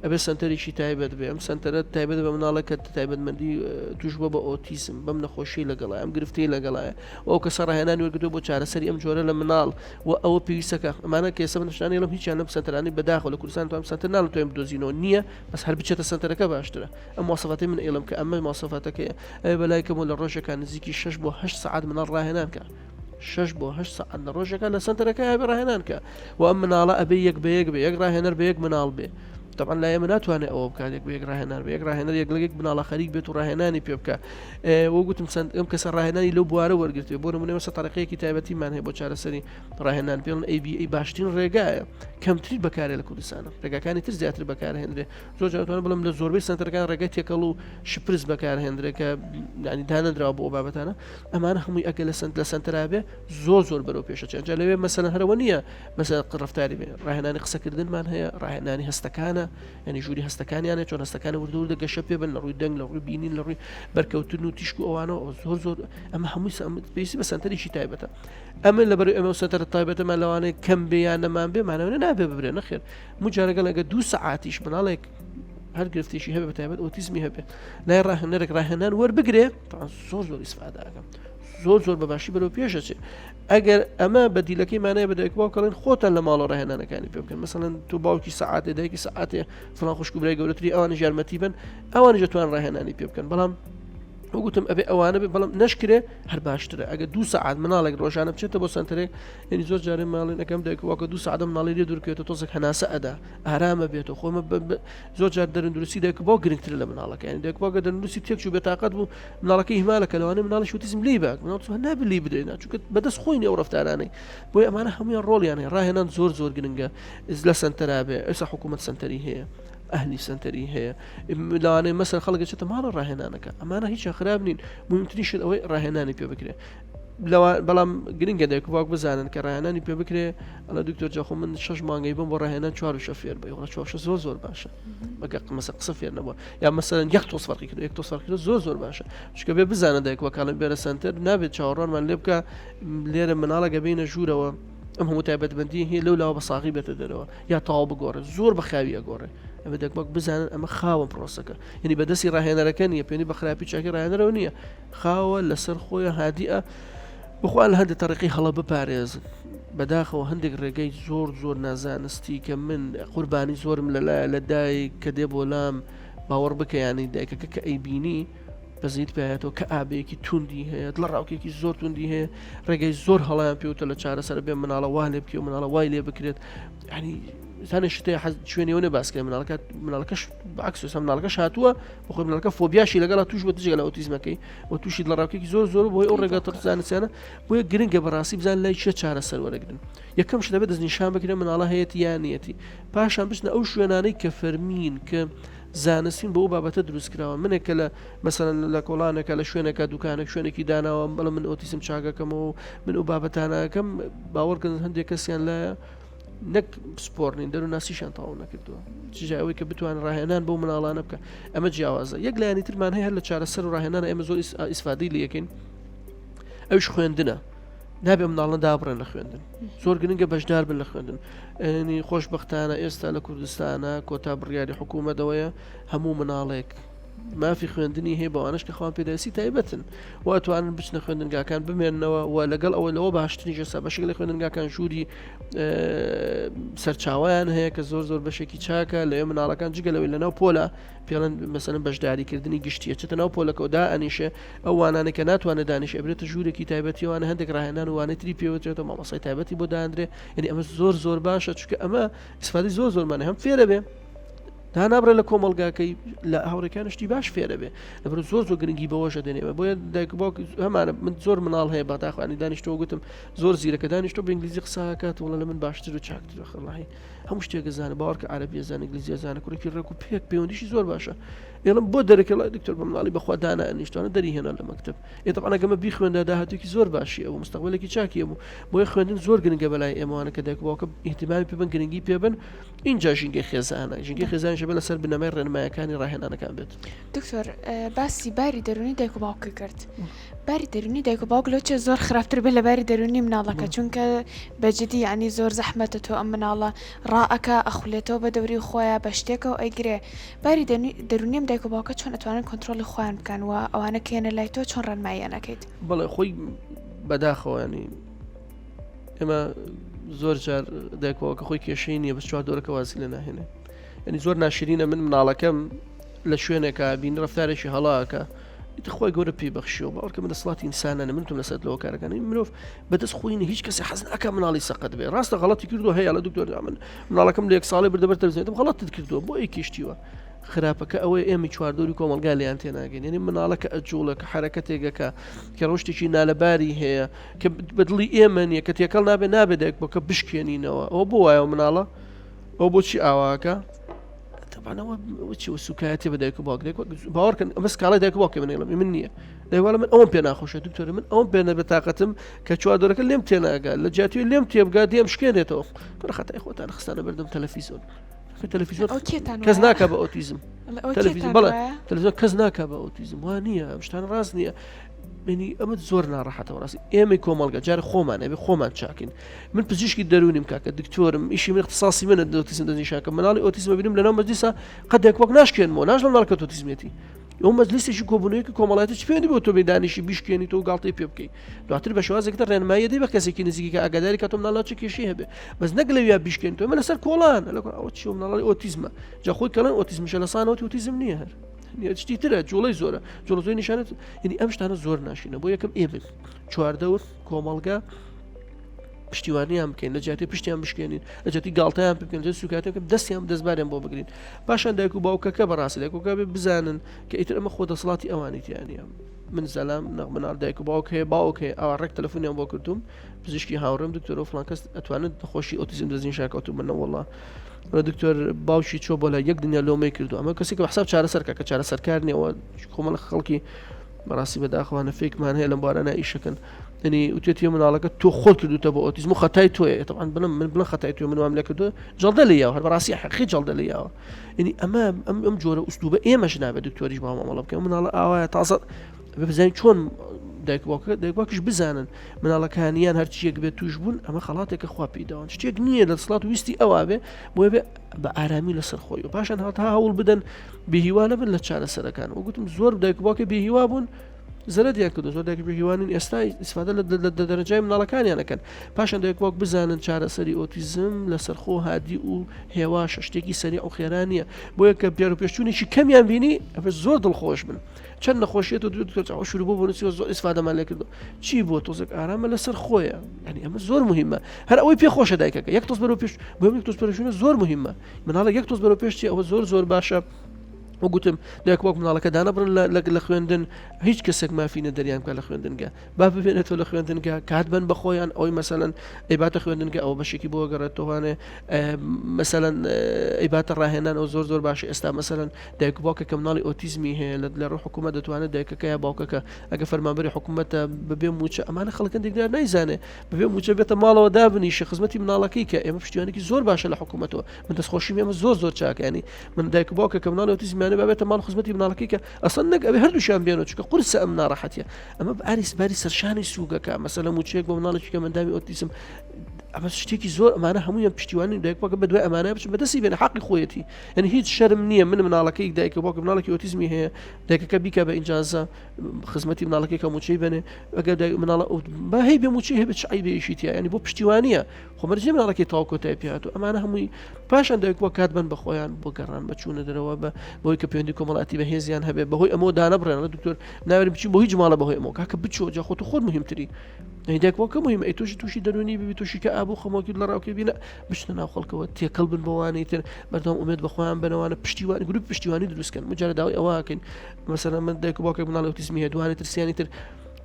ئەبێ سنتەرێکی تایبەت بێ ئەم سنتەرە تایبەت بە مناڵەکە تایبەتمەندی توش بۆ بە ئۆتیسم بەم نەخۆشی لەگەڵای ئەم گرفتی لەگەڵایە ئەو کەسە ڕاهێنانی وەرگتو بۆ چارەسەری ئەم جۆرە لە مناڵ و ئەوە پێویستەکە ئەمانە کێسە نیشتانی لەم هیچیان لەم سنتەرانی بەداخەوە لە کوردستان توانم سنتەر ناڵ توێم بدۆزینەوە نییە بەس هەر بچێتە سنتەرەکە باشترە ئەم مواصفاتی من ئێڵم کە ئەمە مواصفاتەکەیە ئەوێ بەلایکەم و لە ڕۆژەکان نزیکی 6 بۆ 8 ساعت مناڵ ڕاهێنان کە 6 بۆ 8 ساعت لە ڕۆژەکان لە سنتەرەکە هەبێ ڕاهێنان کە و ئەم مناڵە ئەبێ یەک بە یەک بێ یەک ڕاهێنەر بە یەک مناڵ بێ طبعا لا ئێمە ناتوانێت ئەوە بکات یەک بە یەک ڕاهێنان بە یەک ڕاهێنەر یەک لەگەک بناڵە خەریک بێت و ڕاهێنانی پێ بکە وەگوتم ئەم کەسە ڕاهێنانی لەو بوارە وەرگرتوێ بۆ نمونە مەسە تەریقەیەکی تایبەتیمان هەیە بۆ چارەسەری ڕاهێنان پێڵن ABA باشترین ڕێگایە کەمتری بەکارێ لە کوردستانە ڕێگاکانی تر زیاتر بەکارهێنرێ زۆر جارتوانە بڵم لە زۆربەی سنتەرەکان ڕێگای تێکەڵ و شپرس بەکارهێنرێ کە ینی دانەدراوە بۆ ئەو بابەتانە ئەمانە هەمووی ئەگە لە سنتەرا بێ زۆر بەرەو پێشەچێت جا لەوێ مەسەلەن هەرەوە نییە مەسەل ڕەفتاری بێ ڕاهێنانی قسەکردنمان هەیە ڕاهێنانی هەستەکانە ینی ژووری هەستەکانیانە چۆن هەستەکانی وردوور دەگەشە پێ بن لە ڕووی دەنگ لە ڕووی بینین لە ڕووی بەرکەوتن و تیشک و ئەوانەوە زۆر ئەمە هەمووی پێویستی بە سنتەرێکی تایبەتە ئەمە لەبەر ئەمە سنتەر تایبەتەمان لەوانەیە کەم بێیان نەمان بێ مانەوە نابێ ببرێ نەخێر مجارەگە لەگە 2 ساعاتیش مناڵێک هەر گرفتێکی هەبێ بە تایبەت ئۆتیزمی هەبێ لای ڕاهێنەرێک ڕاهێنان وەربگرێ زۆر ئیسفادەکەم زۆر بەباشی بەرەو پێشەچێ ئەگەر ئەمە بەدیلەکەی مانایە بەدایک باوکەڵێن خۆتان لە ماڵە ڕاهێنانەکانی پێ بکەن مثلەن تو باوکی سەعاتێ دایکی سەعاتێ فڵان خوشکبرای گەورەتری ئەوانە یارمەتی بن ئەوانە دەتوان ڕاهێنانی پێ بکەن بەڵام وەگوتم ئەبێ ئەوانە بێ بەڵام نەشکرێ هەر باشترە ئەگە 2 ساعت مناڵێک ڕۆژانە بچێتە بۆ سنتەرێک ینی زۆر جارێ ماڵێن ئەەکەم دایک واکە 2 ساعت مناڵی لێ دوورکەوێتە تۆزێک هەناسە ئەدا ئارامە بێتەوە خۆمە زۆر جار دەرەندروستی دایک بۆ گرنگتر لە مناڵەکە ینی دایک واکە دەرەندروستی تێک چوو بێتاقەت بوو مناڵەکەی هیمالەکە لەوانەیە مناڵی ئۆتیزم لی باک مناڵ نابلی بدرێنە چونکە بەدەست خۆینی ئەو ڕەفتارانەی بۆی ئەمانە هەموویان ڕۆڵیان هەیە ڕاهێنان زۆر گرنگە لە سنتەرا بێ ئێستا حکوومەت سنتەری هەیە ئەهلی سنتەری هەیە لەوانەیە مەسەر خەڵک چێتە ماڵە ڕاهێنانەکە ئەمانە هیچ خراپ نین مهمترینشت ئەوەی ڕاهێنانی پێ بکرێ بەڵام گرنگە دایک باوک بزانن کە ڕاهێنانی پێ بکرێ ئەڵە دکتۆر جاخۆ من 6 مانگەی بم بۆ ڕاهێنان 4 فێر بە 4 زۆر باشە بەگە مەسە قسە فێر نەبووە یا مەسەرەن یەک تۆس فەرقی کرد یەک تۆس فەرقی زۆر باشە چکە بێ بزانە دایک وەکانە بێرە سنتەر نابێت چاوەڕوانمان لێ بکە لێرە مناڵەکە بینە ژوورەوە ئەم هەموو تایبەتمەندی هەیە لەولاوە بە ساغی بێتە دەرەوە یا تاوا بگۆڕێ زۆر بە خاوی ئەگۆڕێ ئەمە دەکمەک بزانن ئەمە خاوە پرۆسەکە یعنی بەدەستی ڕاهێنەرەکە نییە پێنی بە خراپی چاکی ڕاهێنەرەوە نییە خاوە لەسەر خۆیان هادیئە بخوان لە هەندێک تەریقی هەڵە بپارێزن بەداخەوە هەندێک ڕێگەی زۆر نازانستی کە من قوربانی زۆرم لەلایە لە دایک کە دێ بۆ لام باوەڕ بکە ینی دایکەکە کە ئەیبینی بەزیت پێێتەوە کە ئابەیەکی توندی هەیە لە ڕاوکێکی زۆر توندی هەیە ڕێگەی زۆر هەڵیان پێوتە لە چارەسەر بێ مناڵە وا لێ بکە و مناڵە وای لێ بکرێت ینی زانێ شتەیە شوێنەوە نەباسکە مناڵەکەش عکسۆس مناڵەکەش هاتووە بخۆی مناڵەکە فۆبیاشی لەگەڵ توش بە دژگە لە ئۆتیزمەکەی و تووشی لە ڕاوکێکی زۆر زۆر بۆی ئەو ڕێگە ترزانسیانە بۆیە گرنگە بەڕاستی بزان لای چێ چارەسەر وەرەگرن یەکەم شتە بێت دەستنیشان بکرێ مناڵە هەیەی یان نیەتی پاشان بچنە ئەو شوێنانەی کە فەرمین کە زانستین بۆ ئەو بابەتە دروستکراوە منێکە لە مەسەن لە کۆڵانێکە لە شوێنەکە دوکانێک شوێنێکی داناوە بەڵام من ئۆتیسم چاکەکەمەوە من ئەو بابەتانەکەم باوەڕکەن هەندێک کەسیان لایە نەک سپۆرنین دەروناسیشان تەواو نەکردووە جاوی کە بتوان ڕاهێنان بۆ مناڵانە بکە ئەمە جیاوازە یەک لایانی ترمان هەیە هەر لە چارەسەر و ڕاهێنانە ئێمە زۆر ئیسفادەی لە یەکەین ئەوش خوێندنە نابێ مناڵە دابڕێن لە خوێندن زۆر گرنگە بەشدار بن لە خوێندن ئەنی خۆشبەختانە ئێستا لە کوردستانە کۆتا بڕیاری حکوومەتەوەیە هەموو مناڵێک مافی خوێندنی هەیە بەوانش کە خۆیان پێداسی تایبەتن و ئەتوانن بچنە خوێندنگاکان بمێننەوە و لەگەڵ ئەوە لەوە باشترین جەسا بەشێک لە خوێندنگاکان ژووری سەرچاویان هەیە کە زۆر زۆر بەشێکی چاکە لەوێ مناڵەکان جگەلەوەی لەناو پۆلە پێڵەن مەسەن بەشداریکردنی گشتیە چێتە ناو پۆلەکەودا ئەنیشە ئەو وانانە کە ناتوانێت دانیش ئەبرێتە ژوورێکی تایبەتیوانە هەندێک ڕاهێنان وانەی تری پێوترێتەوە مامۆسای تایبەتی بۆ دانرێ یعنی ئەمە زۆر زۆر باشە چونکە ئەمە ئیسفادەی زۆر زۆرمانە هەم فێرە بێ تا نابڕێ لە کۆمەڵگاکەی لە هاوڕێکانشتی باش فێرە بێ لەبەر زۆر زۆر گرنگی بەوەشە دێنێمە بۆیە دایک باوک هەمانە من زۆر مناڵ هەیە بەتاخوانی دانیشتەوە گوتم زۆر زیرەکە دانیشتۆ بە ئینگلیزی قساکات وڵە لە من باشتر و چاکتر خڵی هەموو شتێکە زانە باوەڕکە عەرەبی زانە ئینگلیزی زانە کوڕێکی ڕێک و پێک پەیوەندیشی زۆر باشە ئێڵم بۆ دەرەکە لای دکتۆر بە مناڵی بەخوا دانا ئەنیشتوانە دەریهێنا لە مەکتب ئێتەقانە گەمە بیخوێندا داهاتوێکی زۆر باشی ئەو مستەقبلێکی چاکی بوو بۆیە خوێندن زۆر گرنگە بەلای ئێمەوانە کە دایک باوکە ئیهتیمامی پێبن گرنگی پێبن اینجا ژینگەی خێزانە ژینگەی خێزانش بە لەسەر بنەمای ڕێنمایەکانی ڕاهێنانەکان بێت دکتۆر باسی باری دەرونی دایک و باوکە کرد باری دەرونی دایک و باوک لەوچە زۆر خراپتر بێت لە باری دەرونی مناڵەکە چونکە بەجددی ینی زۆر زەحمەتە تۆ ئەم مناڵە ڕائەکە ئەخولێتەوە بە دەوری خۆیان بە شتێکەوە ئەیگرێ باری دەرونیم دایک و باوکە چۆن ئەتوانن کۆنتترۆلی خۆیان بکەن و ئەوانە کێنە لای تۆ چۆن ڕەنماییانەکەیت بەڵێ خۆی بەداخەوەنی ئێمە زۆر جار دایکەوەکە خۆی کێشەی نییە بە چوار دۆرەکە وازی لە ناهێنێ ینی زۆر ناشرینە من مناڵەکەم لە شوێنێکە بین ڕفتارێکی هەڵاکە خۆی گەورە پێی بەخشیەوە باوەڕکە من دەسڵاتی ئینسانانە من تۆم لەسەر لەوە کارەکانی مرۆڤ بەدەست خۆینە هیچ کەسی حەز ناکە مناڵی سەقەت بێ ڕاستە غەڵەتی کردو هەیە لە دکتۆر من مناڵەکەم لە یەک ساڵی بردەبەر تەلەڤیزیۆنێتم غەڵەتت کردووە بۆ ئەی کیشتیوە خراپەکە ئەوەی ئێمە چواردۆری کۆمەلگا لێیان تێناگەین یعنی مناڵەکە ئەجوڵە کە حرەکەتێکەکە کە ڕۆشتێکی نالەباری هەیە کە بەدڵی ئێمە نییە کە تێکەڵ نابێ دایک بۆکە بشکێنینەوە ئەوە بۆ وایە مناڵە ئەو بۆچی ئاواکە تەبانەوە چی سوکایەتی بە دایک و باوک باوەڕکەن ئەمە سکاڵای دایک و باوکێ منێڵم من نییە دەیواڵە من ئەوم پێ ناخۆشە دکتۆر من ئەوم پێ نەبێت تااقەتم کە چواردۆرەکە لێم تێناگە لە جیاتوی لێم تێبگا دێم شکێنێتەوە کڕ خەتای خۆتان خستانە بەردەم تەلەڤیزۆن تەلەڤیزۆن کەس ناکە بە ئۆتیزم تەلەڤیزۆن کەس ناکە بە ئۆتیزم وان نییە ئەم شتان ڕاست نییە منی ئەمە زۆر ناڕەحەتەوە ڕاستی ئێمەی کۆمەڵگە جارە خۆمان ئەبێ خۆمان چاکین من پزیشکی دەرونیم کاکە دکتۆرم ئیشی من اختصاصی منە ئۆتیزم دەنیشانکە مناڵی ئۆتیزمە بینم لەناو مەجلیسا قەت دایک وەک ناشکێنمەوە ناژڵم ناڵکە ئۆتیزمێتی ئەو مەجلیسێکی کۆبوونەوەیەکی کۆمەڵایەتی چ پێێنی بۆ تۆ بێدانیشی بیشکێنی تۆ گاڵتەی پێ بکەیت دواتر بە شێوازێکتە ڕێنمایی دەی بە کەسێکی نزیکە ئاگاداری کە تۆ مناڵە چ کێشەی هەبێ بەس نەک لەویا بیشکێن تۆ من لەسەر کۆڵان ئەو چی مناڵی ئۆتیزمە جا خۆی کەڵەن ئۆتیزمشە لەسانەوەتی ئۆتیزم نییە هەر شتی ترە جوڵی زۆرە جوڵ زۆی نیشانێت یعنی ئەم شتانە زۆر ناشینە بۆ یەکەم ئێمن چواردەور کۆمەڵگا پشتیوانیان بکەین لە جاتی پشتیان بشکێنین لە جاتی گاڵتەیان بکەن لە سوکاتێکم دەستیان دەستبارێن بۆ بگرین پاشان دایک و باوکەکە بەڕاستی دایکۆکە بێ بزانن کە ئیتر ئەمە خۆ دەسەڵاتی ئەوانیتیانە من زەلام نەغمناڵ دایک و باوک هەیە باوک هەیە ئەوە ڕێک تەلەفۆنیان بۆ کردوم پزیشکی هاوڕێم دکتۆر فڵان کەس ئەتوانێت خۆشی ئۆتیزم دەزین شاکەوت منە وەڵڵا دکتۆر باوشی چۆ بۆ لە یەک دنیا لۆمەی کردو ئەمە کەسێک بە حساب چارەسەرکە کە چارەسەرکار نیەوە کۆمەڵ خەڵکی بەڕاستی بەداخەوانە فێکمان هەیە لەم بارانە ئیشەکەن ینی وتێتی مناڵەکە تۆ خۆت کردوتە بۆ ئۆتیزم و خەتای تۆیە تەوان بڵم من بڵم خەتای تۆ من وام لێ کردو جەڵدە لێیاوە هەر بەڕاستی حەقی جەڵدە لێیاوە ینی ئەمە ئەم جۆرە ئوستوبە ئێمەش نابێت دکتۆریش با مامەڵە بکەین مناڵە ئاوایە تازە بزانین چۆن دایکواکش بزانن مناڵەکانیان هەرچیەک بێت توش بوون ئەمە خەڵاتێکە خوا پێداوان شتێک نییە لە دەسڵات و ویستی ئەوە بێ بۆیە بێ بە ئارامی لەسەر خۆی و پاشان هەتا هەوڵ بدەن بێهیوا نەبن لە چارەسەرەکان وەگوتم زۆر دایکواکە بێهیوا بوون زەرەدیان کردو زۆر دایکبێکیوانین ئێستا ئیسفادە لە دەرەجای مناڵەکانیانەکەن پاشان دایکباوک بزانن چارەسەری ئۆتیزم لەسەر خۆ هادی و هێواشە شتێکی سەری ئەو خێران نییە بۆیە کە پیاو پێشچوونێکی کەمیان بینی ئەبێ زۆر دڵخۆش بن چەند نەخۆشیێت و دوو شروع بۆ بۆنووسی زۆر ئیسفادەمان لێ کردو چی بۆ تۆزێک ئارامە لەسەر خۆیە ینی ئەمە زۆر مهمە هەر ئەوەی پێخۆشە دایکەکە یەک تۆز بەرەو پێش بۆ یەک تۆز پێشونە زۆر مهمە مناڵە یەک تۆز بەرەو پێشتی ئەوە زۆر باشە وەگوتم دایکباوک مناڵەکە دانەبرن لە خوێندن هیچ کەسێک مافی نەدەریان بکە لە خوێندنگە با ببێنێتەوە لە خوێندنگە کات بن بەخۆیان ئەوەی مەسەلەن ئەیباتە خوێندنگە ئەوە بەشێکی بۆ گەڕێتەوانێ مەسەلەن ئەیباتە ڕاهێنان ئەو زۆر باشە ئێستا مەسەلەن دایکباوکە کە مناڵی ئۆتیزمی هەیە لە ڕۆ حکوومەت دەتوانێت دایکەکە یا باوکەکە ئەگە فەرمانبەری حکوومەتە ببێ موچە ئەمانە خەڵکن دیگران نایزانێ ببێ موچە بێتە ماڵەوە دابنیشە خزمەتی مناڵەکەی کە ئێمە پشتیوانێکی زۆر باشە لە حکوومەتەوە من دەستخۆشیم ئێمە زۆر چاکانی من دایکباوکە کە مناڵی ئۆتیزمیانە بابێتە ماڵ خزمەتی مناڵەکەی کە ئەسڵ نەک ئەبێ هەردووشیان بێنەوە چکە قورسە ئەم ناڕەحەتیە ئەمە باری سەرشانی سووگەکە مەسەلەن موچەیەک بۆ مناڵێکی کە منداوی ئۆتیزم ئەمە شتێکی زۆر ئەمانە هەموویان پشتیوانی دایکباوکە بە دوای ئەمانە بچن بەدەستی بێنە حەقی خۆیەتی یعنی هیچ شەرم نییە من مناڵەکەی دایکباوکە مناڵێکی ئۆتیزمی هەیە دایکەکە بیکە بە ئینجازە خزمەتی مناڵەکەی کە موچەی بنێ ئەگەر مناڵە با هەی بێ موچەی هەبێت چ عیبێشی تیا ینی بۆ پشتیوانیە خۆمەرجێ مناڵەکەی تاوکۆتای پێهاتوو ئەمانە هەمووی پاشان دایکباوک کات بن بە خۆیان بۆ گەڕان بەچوونە دەرەوە بۆی کە پەیوەندی کۆمەڵاتی بە هێزیان هەبێ بەهۆی ئەمە دانەبڕێنە دکتۆر ناوێرم بچین بۆ هیچ ماڵە بەهۆی ئەمە کاکە بچۆ جا خۆت خۆت مهمتری دایکباوکە مهم ئەی تووشی دەرونی ببی تووشی کە ئابوو خەمۆکی لە ڕاوکە بینە بچنە ناو خەڵکەوە تێکەڵ بن بەوانەی تر بەردەوام ئومێد بەخۆیان بنەوانە پشتیوانی گروپ پشتیوانی دروستکەن مجارە داوای ئەوەکەین مەسەلەن من دایکباوکە مناڵی ئۆتیزمی هەیە دوانێ ترسیانی تر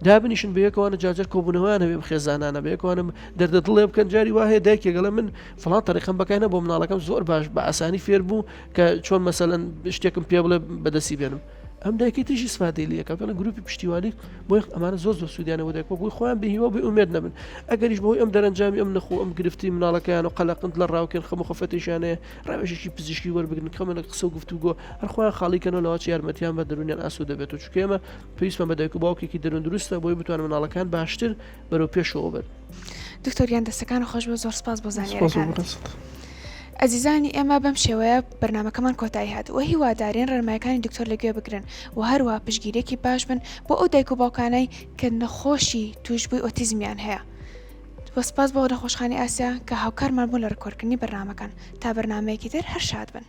دابنیشن بە یەکەوانە جاجار کۆبوونەوەیان هەبێ بخێزانانە بە یەکەوانە دەردە دڵێ بکەن جاری وایە دایکێگەڵە من فڵان تەریقەم بەکەینە بۆ مناڵەکەم زۆر باش بە ئاسانی فێر بوو کە چۆن مەسەلەن شتێکم پێ بڵێ بەدەستی بێنم ئەم دایکی تریشی سفادەی لەکە پێڵە گروپی پشتیوانی بۆی ئەمانە زۆر سوودیانەوە دایکباوک بۆی خۆیان بهیوە بێ ئومێد نەبن ئەگەریش بۆی ئەم دەرەنجامی ئەم نەخۆ ئەم گرفتی مناڵەکەیان و قەلەقند لە ڕاوکێن خەمە خۆفەتیشانەیە ڕاوێژێکی پزیشکی وەربگرن خەمە لە قسە و گفتوگۆ هەر خۆیان خاڵیکەنەوە لەوە یارمەتیان بە دەرونیان ئاسوو دەبێت و چکە ئێمە پێویستمان بە دایکباوکێکی دەرون دروستە بۆی بتوانن مناڵەکان باشتر بەرەو پێشەوە بن دکتۆریان دەستەکان خۆش بە زۆر سپاس بۆ زانیاریەکان ئەزیزانی ئێمە بەم شێوەیە بەرنامەکەمان کۆتایی هات و هیوادارین ڕێنمایەکانی دکتۆر لەگوێ بگرن و هەروە پشتگیرێکی باش بن بۆ ئەو دایک و باوکانەی کە نەخۆشی توشبووی ئۆتیزمیان هەیە وە سپاس بۆ نەخۆشخانەی ئاسیا کە هاوکارمان بوون لە ڕکۆردکردنی بەرنامەکان تا بەرنامەیەکی تر هەر شاد بن.